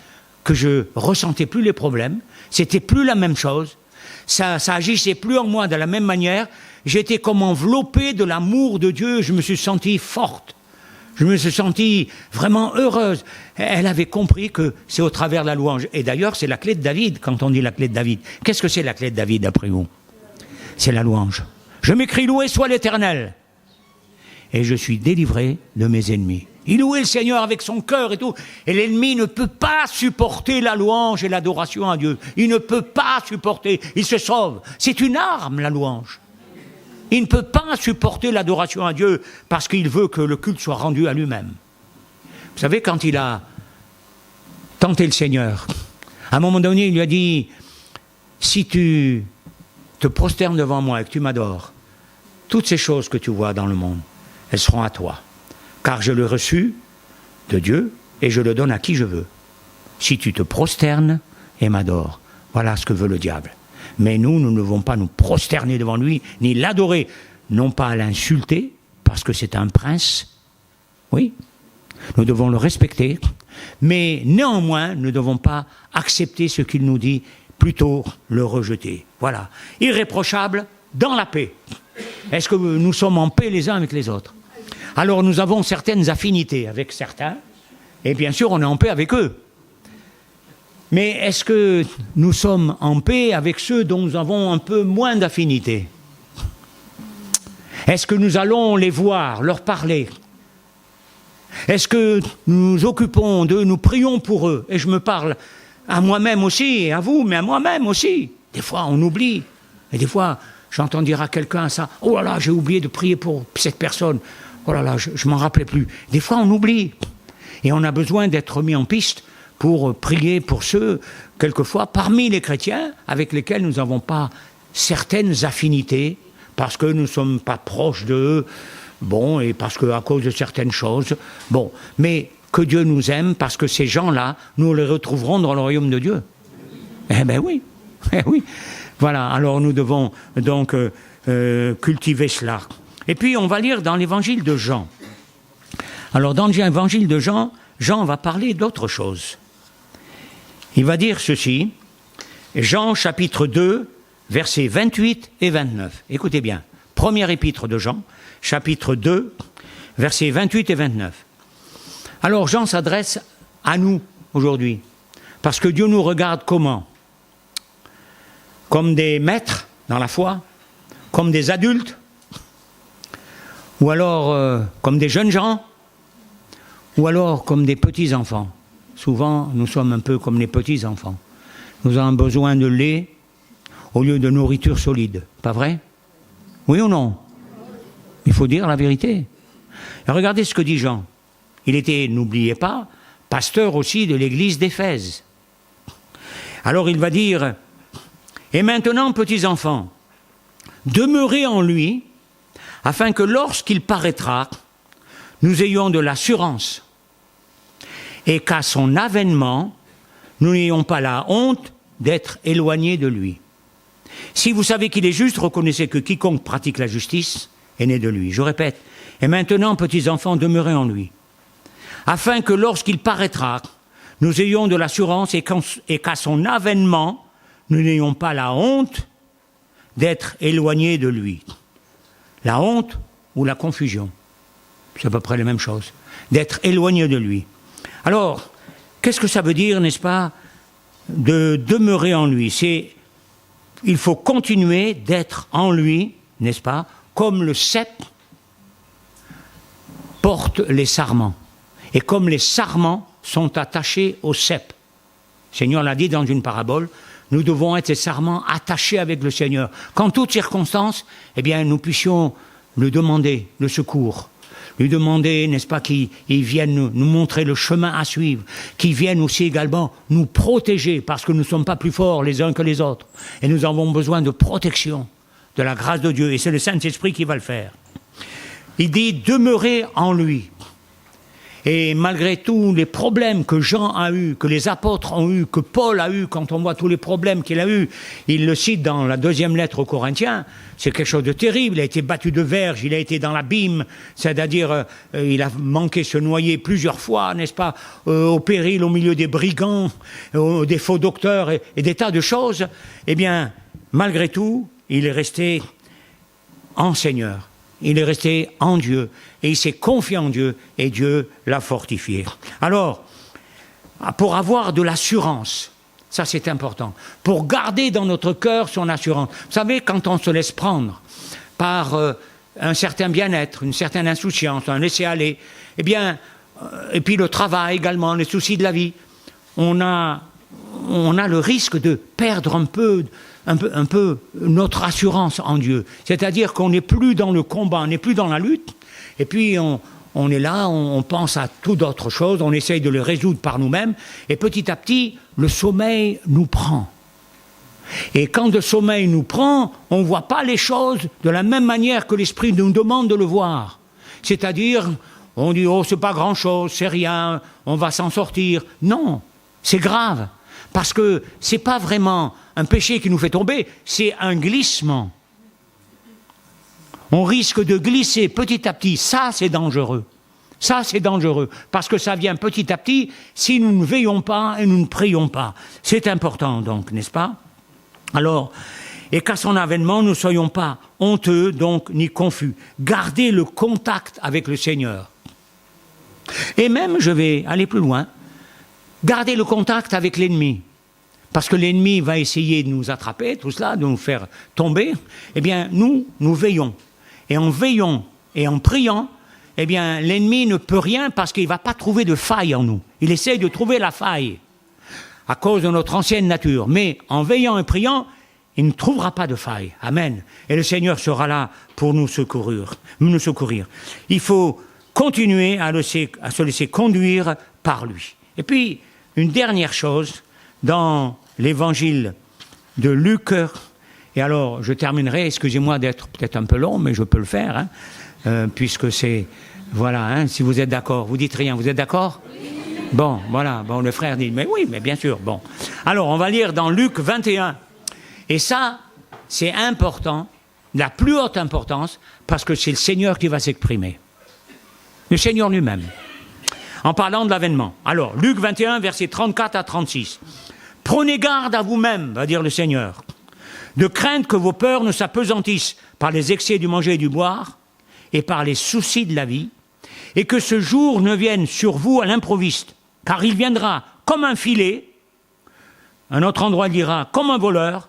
que je ressentais plus les problèmes, c'était plus la même chose, ça agissait plus en moi de la même manière, j'étais comme enveloppée de l'amour de Dieu, je me suis sentie forte. Je me suis sentie vraiment heureuse. Elle avait compris que c'est au travers de la louange. Et d'ailleurs, c'est la clé de David, quand on dit la clé de David. Qu'est-ce que c'est la clé de David, d'après vous? C'est la louange. Je m'écris, loué soit l'Éternel. Et je suis délivré de mes ennemis. Il louait le Seigneur avec son cœur et tout. Et l'ennemi ne peut pas supporter la louange et l'adoration à Dieu. Il ne peut pas supporter. Il se sauve. C'est une arme, la louange. Il ne peut pas supporter l'adoration à Dieu parce qu'il veut que le culte soit rendu à lui-même. Vous savez, quand il a tenté le Seigneur, à un moment donné, il lui a dit, si tu te prosternes devant moi et que tu m'adores, toutes ces choses que tu vois dans le monde, elles seront à toi. Car je l'ai reçu de Dieu et je le donne à qui je veux. Si tu te prosternes et m'adores, voilà ce que veut le diable. Mais nous ne devons pas nous prosterner devant lui, ni l'adorer, non pas à l'insulter, parce que c'est un prince, oui, nous devons le respecter, mais néanmoins, nous ne devons pas accepter ce qu'il nous dit, plutôt le rejeter. Voilà. Irréprochable dans la paix. Est-ce que nous sommes en paix les uns avec les autres? Alors nous avons certaines affinités avec certains, et bien sûr on est en paix avec eux. Mais est-ce que nous sommes en paix avec ceux dont nous avons un peu moins d'affinité? Est-ce que nous allons les voir, leur parler? Est-ce que nous nous occupons d'eux, nous prions pour eux? Et je me parle à moi-même aussi, et à vous, mais à moi-même aussi. Des fois on oublie, et des fois j'entends dire à quelqu'un ça, « Oh là là, j'ai oublié de prier pour cette personne. Oh là là, je m'en rappelais plus. » Des fois on oublie, et on a besoin d'être mis en piste pour prier pour ceux, quelquefois, parmi les chrétiens, avec lesquels nous n'avons pas certaines affinités, parce que nous ne sommes pas proches d'eux, bon, et parce qu'à cause de certaines choses, bon, mais que Dieu nous aime, parce que ces gens-là, nous les retrouverons dans le royaume de Dieu. Eh bien oui, eh oui. Voilà, alors nous devons donc cultiver cela. Et puis on va lire dans l'évangile de Jean. Alors dans l'évangile de Jean, Jean va parler d'autre chose. Il va dire ceci, Jean chapitre 2, versets 28 et 29. Écoutez bien, première épître de Jean, chapitre 2, versets 28 et 29. Alors Jean s'adresse à nous aujourd'hui, parce que Dieu nous regarde comment? Comme des maîtres dans la foi, comme des adultes, ou alors comme des jeunes gens, ou alors comme des petits-enfants. Souvent, nous sommes un peu comme les petits-enfants. Nous avons besoin de lait au lieu de nourriture solide. Pas vrai? Oui ou non? Il faut dire la vérité. Et regardez ce que dit Jean. Il était, n'oubliez pas, pasteur aussi de l'église d'Éphèse. Alors il va dire, « Et maintenant, petits-enfants, demeurez en lui, afin que lorsqu'il paraîtra, nous ayons de l'assurance, et qu'à son avènement, nous n'ayons pas la honte d'être éloignés de lui. Si vous savez qu'il est juste, reconnaissez que quiconque pratique la justice est né de lui. » Je répète, « Et maintenant, petits-enfants, demeurez en lui, afin que lorsqu'il paraîtra, nous ayons de l'assurance et qu'à son avènement, nous n'ayons pas la honte d'être éloignés de lui. » La honte ou la confusion, c'est à peu près la même chose. D'être éloigné de lui. Alors, qu'est-ce que ça veut dire, n'est-ce pas, de demeurer en lui? Il faut continuer d'être en lui, n'est-ce pas, comme le cep porte les sarments. Et comme les sarments sont attachés au cep. Le Seigneur l'a dit dans une parabole, nous devons être ces sarments attachés avec le Seigneur. Qu'en toutes circonstances, eh bien, nous puissions lui demander le secours. Lui demander, n'est-ce pas, qu'il vienne nous montrer le chemin à suivre, qu'il vienne aussi également nous protéger, parce que nous ne sommes pas plus forts les uns que les autres. Et nous avons besoin de protection, de la grâce de Dieu, et c'est le Saint-Esprit qui va le faire. Il dit, demeurez en lui. Et malgré tous les problèmes que Jean a eus, que les apôtres ont eus, que Paul a eus, quand on voit tous les problèmes qu'il a eus, il le cite dans la deuxième lettre aux Corinthiens, c'est quelque chose de terrible. Il a été battu de verge, il a été dans l'abîme, c'est-à-dire il a manqué se noyer plusieurs fois, n'est-ce pas, au péril, au milieu des brigands, des faux docteurs et des tas de choses. Eh bien, malgré tout, il est resté en Seigneur. Il est resté en Dieu et il s'est confié en Dieu et Dieu l'a fortifié. Alors, pour avoir de l'assurance, ça c'est important, pour garder dans notre cœur son assurance. Vous savez, quand on se laisse prendre par un certain bien-être, une certaine insouciance, un laisser-aller, eh bien, et puis le travail également, les soucis de la vie, on a le risque de perdre un peu notre assurance en Dieu. C'est-à-dire qu'on n'est plus dans le combat, on n'est plus dans la lutte, et puis on est là, on pense à tout d'autres choses, on essaye de les résoudre par nous-mêmes, et petit à petit, le sommeil nous prend. Et quand le sommeil nous prend, on ne voit pas les choses de la même manière que l'Esprit nous demande de le voir. C'est-à-dire, on dit, oh, c'est pas grand-chose, c'est rien, on va s'en sortir. Non, c'est grave. Parce que ce n'est pas vraiment un péché qui nous fait tomber, c'est un glissement. On risque de glisser petit à petit. Ça, c'est dangereux. Ça, c'est dangereux. Parce que ça vient petit à petit si nous ne veillons pas et nous ne prions pas. C'est important, donc, n'est-ce pas? Alors, et qu'à son avènement, nous ne soyons pas honteux, donc, ni confus. Gardez le contact avec le Seigneur. Et même, je vais aller plus loin, gardez le contact avec l'ennemi. Parce que l'ennemi va essayer de nous attraper, tout cela, de nous faire tomber. Eh bien, nous veillons. Et en veillant et en priant, eh bien, l'ennemi ne peut rien parce qu'il ne va pas trouver de faille en nous. Il essaye de trouver la faille à cause de notre ancienne nature. Mais en veillant et priant, il ne trouvera pas de faille. Amen. Et le Seigneur sera là pour nous secourir. Il faut continuer à se laisser conduire par lui. Et puis, une dernière chose, dans l'évangile de Luc, et alors je terminerai, excusez-moi d'être peut-être un peu long, mais je peux le faire, puisque c'est, voilà, si vous êtes d'accord, vous dites rien, vous êtes d'accord? Bon, voilà, bon, le frère dit, mais oui, mais bien sûr, bon. Alors, on va lire dans Luc 21, et ça, c'est important, la plus haute importance, parce que c'est le Seigneur qui va s'exprimer. Le Seigneur lui-même. En parlant de l'avènement. Alors, Luc 21, versets 34 à 36. « Prenez garde à vous-même, va dire le Seigneur, de craindre que vos peurs ne s'apesantissent par les excès du manger et du boire, et par les soucis de la vie, et que ce jour ne vienne sur vous à l'improviste, car il viendra comme un filet, un autre endroit dira comme un voleur,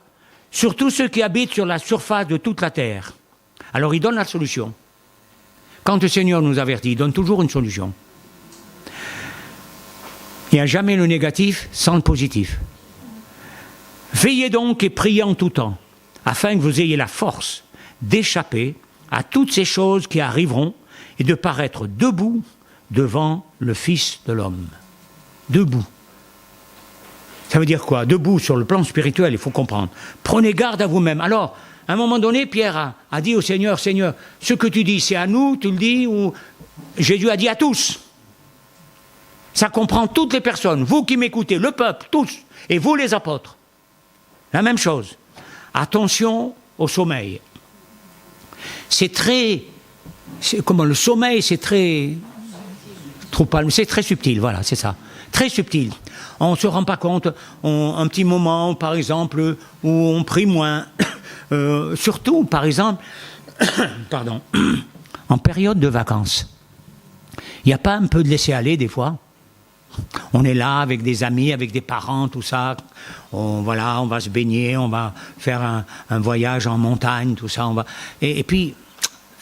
sur tous ceux qui habitent sur la surface de toute la terre. » Alors il donne la solution. Quand le Seigneur nous avertit, il donne toujours une solution. Il n'y a jamais le négatif sans le positif. Veillez donc et priez en tout temps, afin que vous ayez la force d'échapper à toutes ces choses qui arriveront et de paraître debout devant le Fils de l'homme. Debout. Ça veut dire quoi? Debout sur le plan spirituel, il faut comprendre. Prenez garde à vous-même. Alors, à un moment donné, Pierre a dit au Seigneur, « Seigneur, ce que tu dis, c'est à nous, tu le dis, ou Jésus a dit à tous. » Ça comprend toutes les personnes, vous qui m'écoutez, le peuple, tous, et vous les apôtres. La même chose. Attention au sommeil. Le sommeil, c'est très subtil, voilà, c'est ça. Très subtil. On ne se rend pas compte, un petit moment, par exemple, où on prie moins. Surtout, par exemple, en période de vacances. Il n'y a pas un peu de laisser-aller, des fois? On est là avec des amis, avec des parents, tout ça. On va se baigner, on va faire un voyage en montagne, tout ça. Et puis,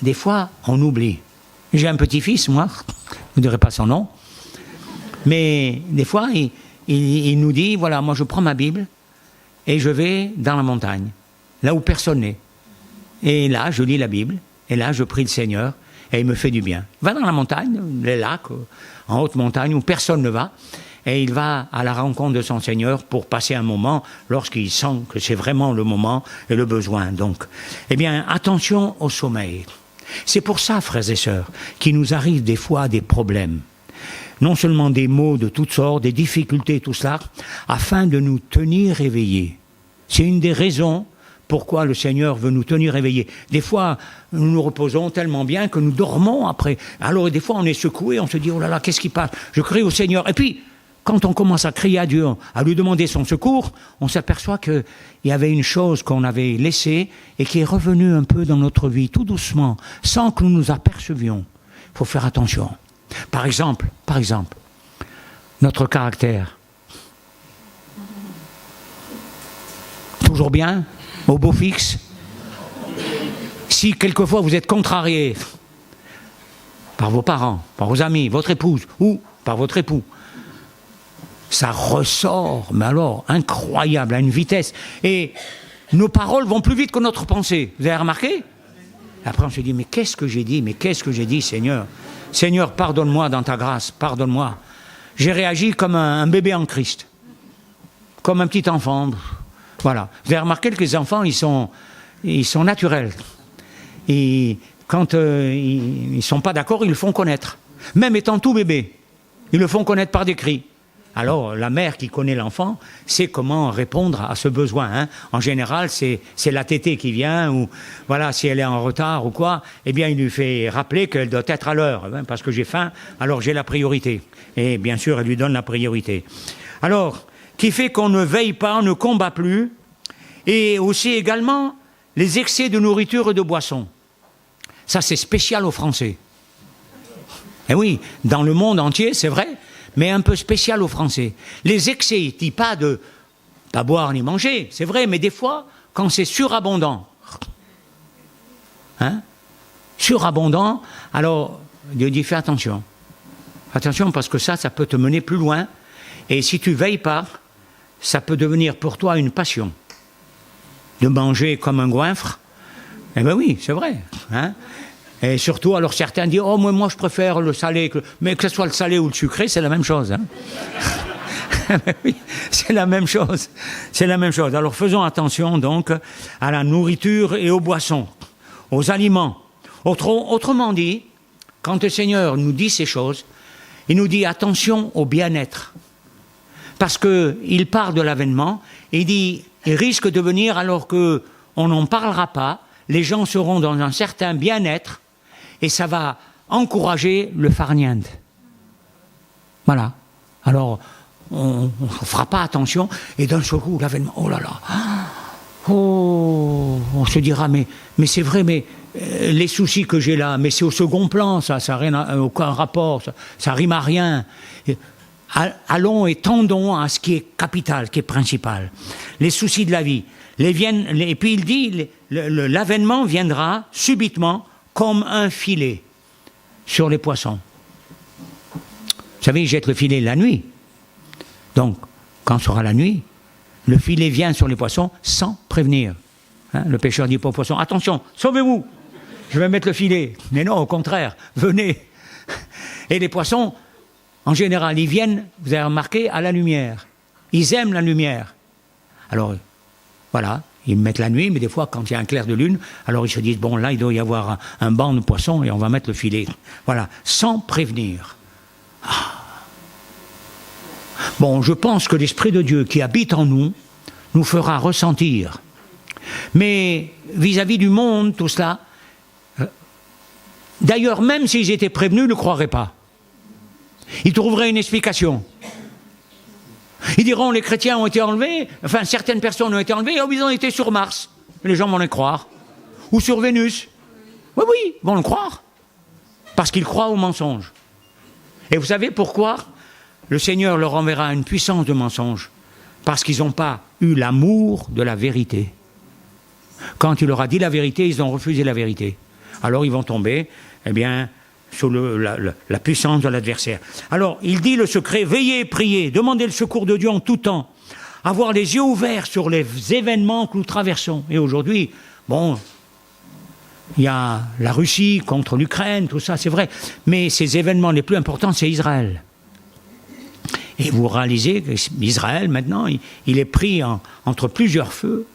des fois, on oublie. J'ai un petit-fils, moi, vous ne direz pas son nom. Mais des fois, il nous dit, voilà, moi je prends ma Bible et je vais dans la montagne, là où personne n'est. Et là, je lis la Bible, et là, je prie le Seigneur, et il me fait du bien. Il va dans la montagne, les lacs, en haute montagne, où personne ne va, et il va à la rencontre de son Seigneur pour passer un moment lorsqu'il sent que c'est vraiment le moment et le besoin. Donc, eh bien, attention au sommeil. C'est pour ça, frères et sœurs, qu'il nous arrive des fois des problèmes. Non seulement des maux de toutes sortes, des difficultés, tout cela, afin de nous tenir éveillés. C'est une des raisons pourquoi le Seigneur veut nous tenir éveillés. Des fois, nous nous reposons tellement bien que nous dormons après. Alors, des fois, on est secoué, on se dit, oh là là, qu'est-ce qui passe? Je crie au Seigneur. Et puis, quand on commence à crier à Dieu, à lui demander son secours, on s'aperçoit qu'il y avait une chose qu'on avait laissée et qui est revenue un peu dans notre vie, tout doucement, sans que nous nous apercevions. Il faut faire attention. Par exemple, notre caractère. Toujours bien, au beau fixe. Si quelquefois vous êtes contrarié, par vos parents, par vos amis, votre épouse ou par votre époux, ça ressort, mais alors, incroyable, à une vitesse. Et nos paroles vont plus vite que notre pensée. Vous avez remarqué? Après, on se dit, mais qu'est-ce que j'ai dit? Mais qu'est-ce que j'ai dit, Seigneur? Seigneur, pardonne-moi dans ta grâce, pardonne-moi. J'ai réagi comme un bébé en Christ, comme un petit enfant. Voilà. Vous avez remarqué que les enfants, ils sont naturels. Et quand ils ne sont pas d'accord, ils le font connaître. Même étant tout bébé, ils le font connaître par des cris. Alors, la mère qui connaît l'enfant sait comment répondre à ce besoin. Hein. En général, c'est la tétée qui vient, ou voilà, si elle est en retard ou quoi, eh bien, il lui fait rappeler qu'elle doit être à l'heure, hein, parce que j'ai faim, alors j'ai la priorité. Et bien sûr, elle lui donne la priorité. Alors, qui fait qu'on ne veille pas, on ne combat plus, et aussi également les excès de nourriture et de boisson. Ça, c'est spécial aux Français. Et oui, dans le monde entier, c'est vrai, mais un peu spécial aux Français. Les excès, il ne dit pas de pas boire ni manger, c'est vrai, mais des fois, quand c'est surabondant, hein, surabondant, alors Dieu dit fais attention. Attention, parce que ça peut te mener plus loin, et si tu ne veilles pas, ça peut devenir pour toi une passion. De manger comme un goinfre, eh bien oui, c'est vrai, hein. Et surtout, alors certains disent « Oh, moi je préfère le salé. » Mais que ce soit le salé ou le sucré, c'est la même chose. Hein. Oui, c'est la même chose. C'est la même chose. Alors faisons attention donc à la nourriture et aux boissons, aux aliments. Autrement dit, quand le Seigneur nous dit ces choses, il nous dit attention au bien-être. Parce qu'il parle de l'avènement, il dit il risque de venir alors qu'on n'en parlera pas, les gens seront dans un certain bien-être, et ça va encourager le farniente. Voilà. Alors, on ne fera pas attention, et d'un seul coup, l'avènement, oh là là, oh, on se dira, mais c'est vrai, mais les soucis que j'ai là, mais c'est au second plan, ça n'a aucun rapport, ça rime à rien. Allons et tendons à ce qui est capital, qui est principal. Les soucis de la vie. Et puis il dit, l'avènement viendra subitement comme un filet sur les poissons. Vous savez, ils jettent le filet la nuit. Donc, quand sera la nuit, le filet vient sur les poissons sans prévenir. Hein, le pêcheur dit aux poissons, attention, sauvez-vous, je vais mettre le filet. Mais non, au contraire, venez. Et les poissons, en général, ils viennent, vous avez remarqué, à la lumière. Ils aiment la lumière. Alors, voilà, ils mettent la nuit, mais des fois, quand il y a un clair de lune, alors ils se disent, bon, là, il doit y avoir un banc de poissons et on va mettre le filet. Voilà, sans prévenir. Ah. Bon, je pense que l'Esprit de Dieu qui habite en nous, nous fera ressentir. Mais vis-à-vis du monde, tout cela, d'ailleurs, même s'ils étaient prévenus, ils ne croiraient pas. Ils trouveraient une explication. Ils diront, les chrétiens ont été enlevés, enfin, certaines personnes ont été enlevées, oh, ils ont été sur Mars. Les gens vont les croire. Ou sur Vénus. Oui, oui, ils vont le croire. Parce qu'ils croient au mensonge. Et vous savez pourquoi le Seigneur leur enverra une puissance de mensonge? Parce qu'ils n'ont pas eu l'amour de la vérité. Quand il leur a dit la vérité, ils ont refusé la vérité. Alors ils vont tomber, eh bien, sous la puissance de l'adversaire. Alors, il dit le secret, veillez et priez, demandez le secours de Dieu en tout temps, avoir les yeux ouverts sur les événements que nous traversons. Et aujourd'hui, bon, il y a la Russie contre l'Ukraine, tout ça, c'est vrai, mais ces événements les plus importants, c'est Israël. Et vous réalisez qu'Israël, maintenant, il est pris entre plusieurs feux,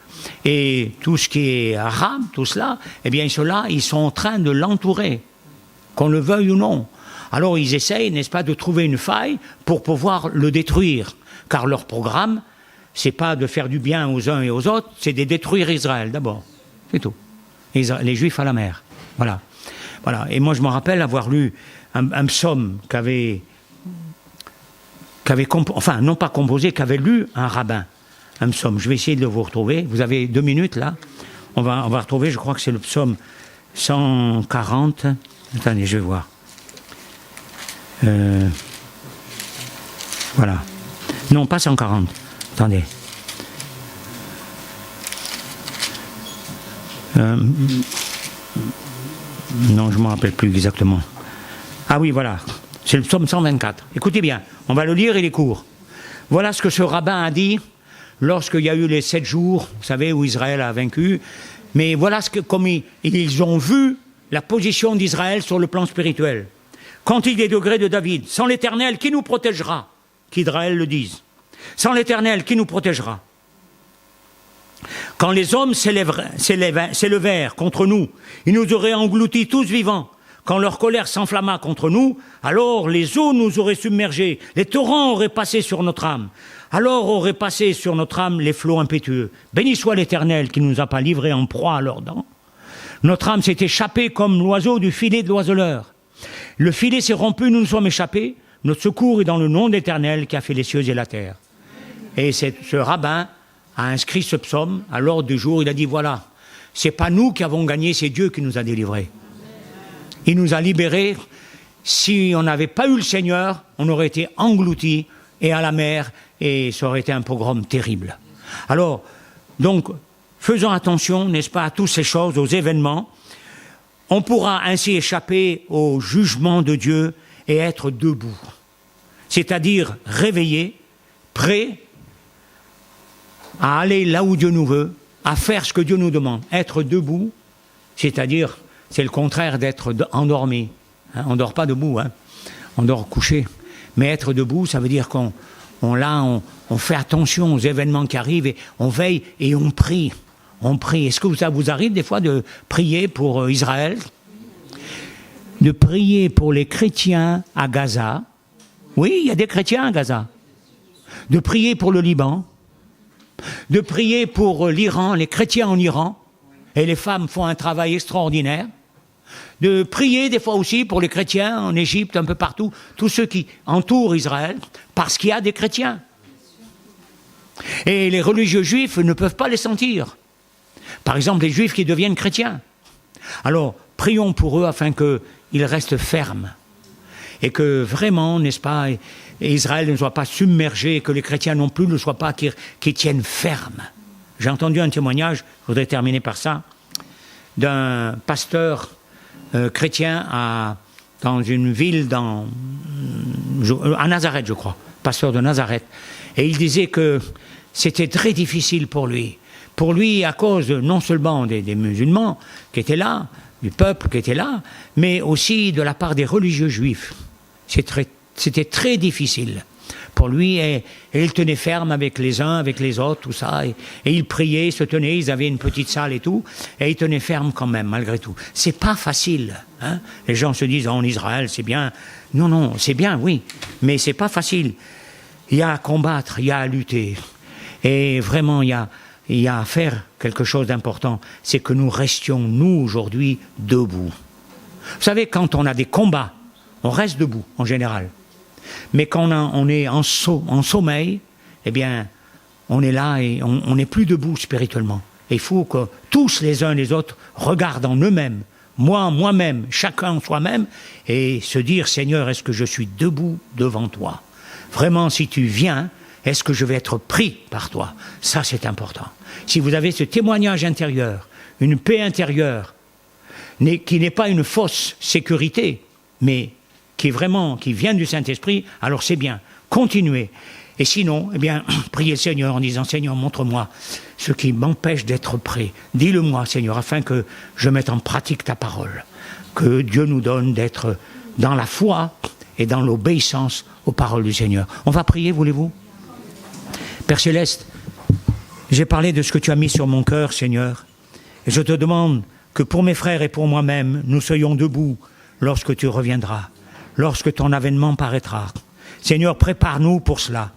et tout ce qui est arabe, tout cela, eh bien, ceux-là, ils sont en train de l'entourer. Qu'on le veuille ou non. Alors ils essayent, n'est-ce pas, de trouver une faille pour pouvoir le détruire. Car leur programme, c'est pas de faire du bien aux uns et aux autres, c'est de détruire Israël d'abord. C'est tout. Les Juifs à la mer. Voilà. Voilà. Et moi je me rappelle avoir lu un psaume qu'avait enfin non pas composé, qu'avait lu un rabbin. Un psaume. Je vais essayer de le vous retrouver. Vous avez 2 minutes là. On va retrouver, je crois que c'est le psaume 140. Attendez, je vais voir. Voilà. Non, pas 140. Attendez. Non, je ne me rappelle plus exactement. Ah oui, voilà, c'est le psaume 124. Écoutez bien, on va le lire, il est court. Voilà ce que ce rabbin a dit lorsqu'il y a eu les 7 jours, vous savez, où Israël a vaincu. Mais voilà comme ils ont vu la position d'Israël sur le plan spirituel. Quand il est degré de David, sans l'Éternel, qui nous protégera? Qu'Israël le dise. Sans l'Éternel, qui nous protégera? Quand les hommes s'élevèrent contre nous, ils nous auraient engloutis tous vivants. Quand leur colère s'enflamma contre nous, alors les eaux nous auraient submergés, les torrents auraient passé sur notre âme. Alors auraient passé sur notre âme les flots impétueux. Béni soit l'Éternel qui ne nous a pas livrés en proie à leurs dents. Notre âme s'est échappée comme l'oiseau du filet de l'oiseleur. Le filet s'est rompu, nous nous sommes échappés. Notre secours est dans le nom de l'Éternel qui a fait les cieux et la terre. Et ce rabbin a inscrit ce psaume à l'ordre du jour. Il a dit, voilà, c'est pas nous qui avons gagné, c'est Dieu qui nous a délivrés. Il nous a libérés. Si on n'avait pas eu le Seigneur, on aurait été engloutis et à la mer, et ça aurait été un pogrom terrible. Alors, donc, faisons attention, n'est-ce pas, à toutes ces choses, aux événements. On pourra ainsi échapper au jugement de Dieu et être debout. C'est-à-dire réveillé, prêt à aller là où Dieu nous veut, à faire ce que Dieu nous demande. Être debout, c'est-à-dire, c'est le contraire d'être endormi. Hein, on ne dort pas debout, hein, on dort couché. Mais être debout, ça veut dire qu'on fait attention aux événements qui arrivent et on veille et on prie. On prie. Est-ce que ça vous arrive des fois de prier pour Israël? De prier pour les chrétiens à Gaza? Oui, il y a des chrétiens à Gaza. De prier pour le Liban. De prier pour l'Iran, les chrétiens en Iran. Et les femmes font un travail extraordinaire. De prier des fois aussi pour les chrétiens en Égypte, un peu partout, tous ceux qui entourent Israël, parce qu'il y a des chrétiens. Et les religieux juifs ne peuvent pas les sentir. Par exemple, les juifs qui deviennent chrétiens. Alors, prions pour eux afin qu'ils restent fermes. Et que vraiment, n'est-ce pas, Israël ne soit pas submergé, et que les chrétiens non plus ne soient pas, qui tiennent ferme. J'ai entendu un témoignage, je voudrais terminer par ça, d'un pasteur chrétien dans une ville à Nazareth, je crois, pasteur de Nazareth. Et il disait que c'était très difficile pour lui. Pour lui, à cause non seulement des musulmans qui étaient là, du peuple qui était là, mais aussi de la part des religieux juifs. C'était très difficile pour lui, et il tenait ferme avec les uns, avec les autres, tout ça, et il priait, se tenait, ils avaient une petite salle et tout, et il tenait ferme quand même, malgré tout. C'est pas facile, hein. Les gens se disent, en Israël, c'est bien. Non, c'est bien, oui, mais c'est pas facile. Il y a à combattre, il y a à lutter, et vraiment, il y a à faire quelque chose d'important, c'est que nous restions, nous, aujourd'hui, debout. Vous savez, quand on a des combats, on reste debout, en général. Mais quand on est en sommeil, eh bien, on est là et on n'est plus debout spirituellement. Et il faut que tous les uns les autres regardent en eux-mêmes, moi-même, chacun soi-même, et se dire, Seigneur, est-ce que je suis debout devant toi? Vraiment, si tu viens, est-ce que je vais être pris par toi? Ça, c'est important. Si vous avez ce témoignage intérieur, une paix intérieure, qui n'est pas une fausse sécurité, mais qui vient du Saint-Esprit, alors c'est bien. Continuez. Et sinon, eh bien, priez le Seigneur en disant, Seigneur, montre-moi ce qui m'empêche d'être prêt. Dis-le-moi, Seigneur, afin que je mette en pratique ta parole. Que Dieu nous donne d'être dans la foi et dans l'obéissance aux paroles du Seigneur. On va prier, voulez-vous? Père Céleste, j'ai parlé de ce que tu as mis sur mon cœur, Seigneur. Et je te demande que pour mes frères et pour moi-même, nous soyons debout lorsque tu reviendras, lorsque ton avènement paraîtra. Seigneur, prépare-nous pour cela,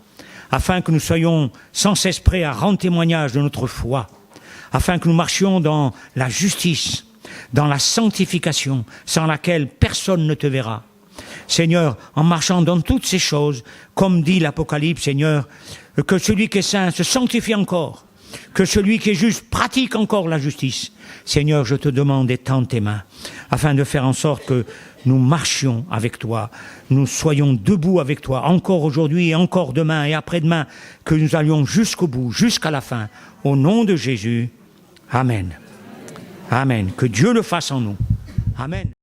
afin que nous soyons sans cesse prêts à rendre témoignage de notre foi, afin que nous marchions dans la justice, dans la sanctification, sans laquelle personne ne te verra. Seigneur, en marchant dans toutes ces choses, comme dit l'Apocalypse, Seigneur, que celui qui est saint se sanctifie encore, que celui qui est juste pratique encore la justice. Seigneur, je te demande d'étendre tes mains, afin de faire en sorte que nous marchions avec toi, nous soyons debout avec toi, encore aujourd'hui et encore demain et après-demain, que nous allions jusqu'au bout, jusqu'à la fin, au nom de Jésus. Amen. Amen. Que Dieu le fasse en nous. Amen.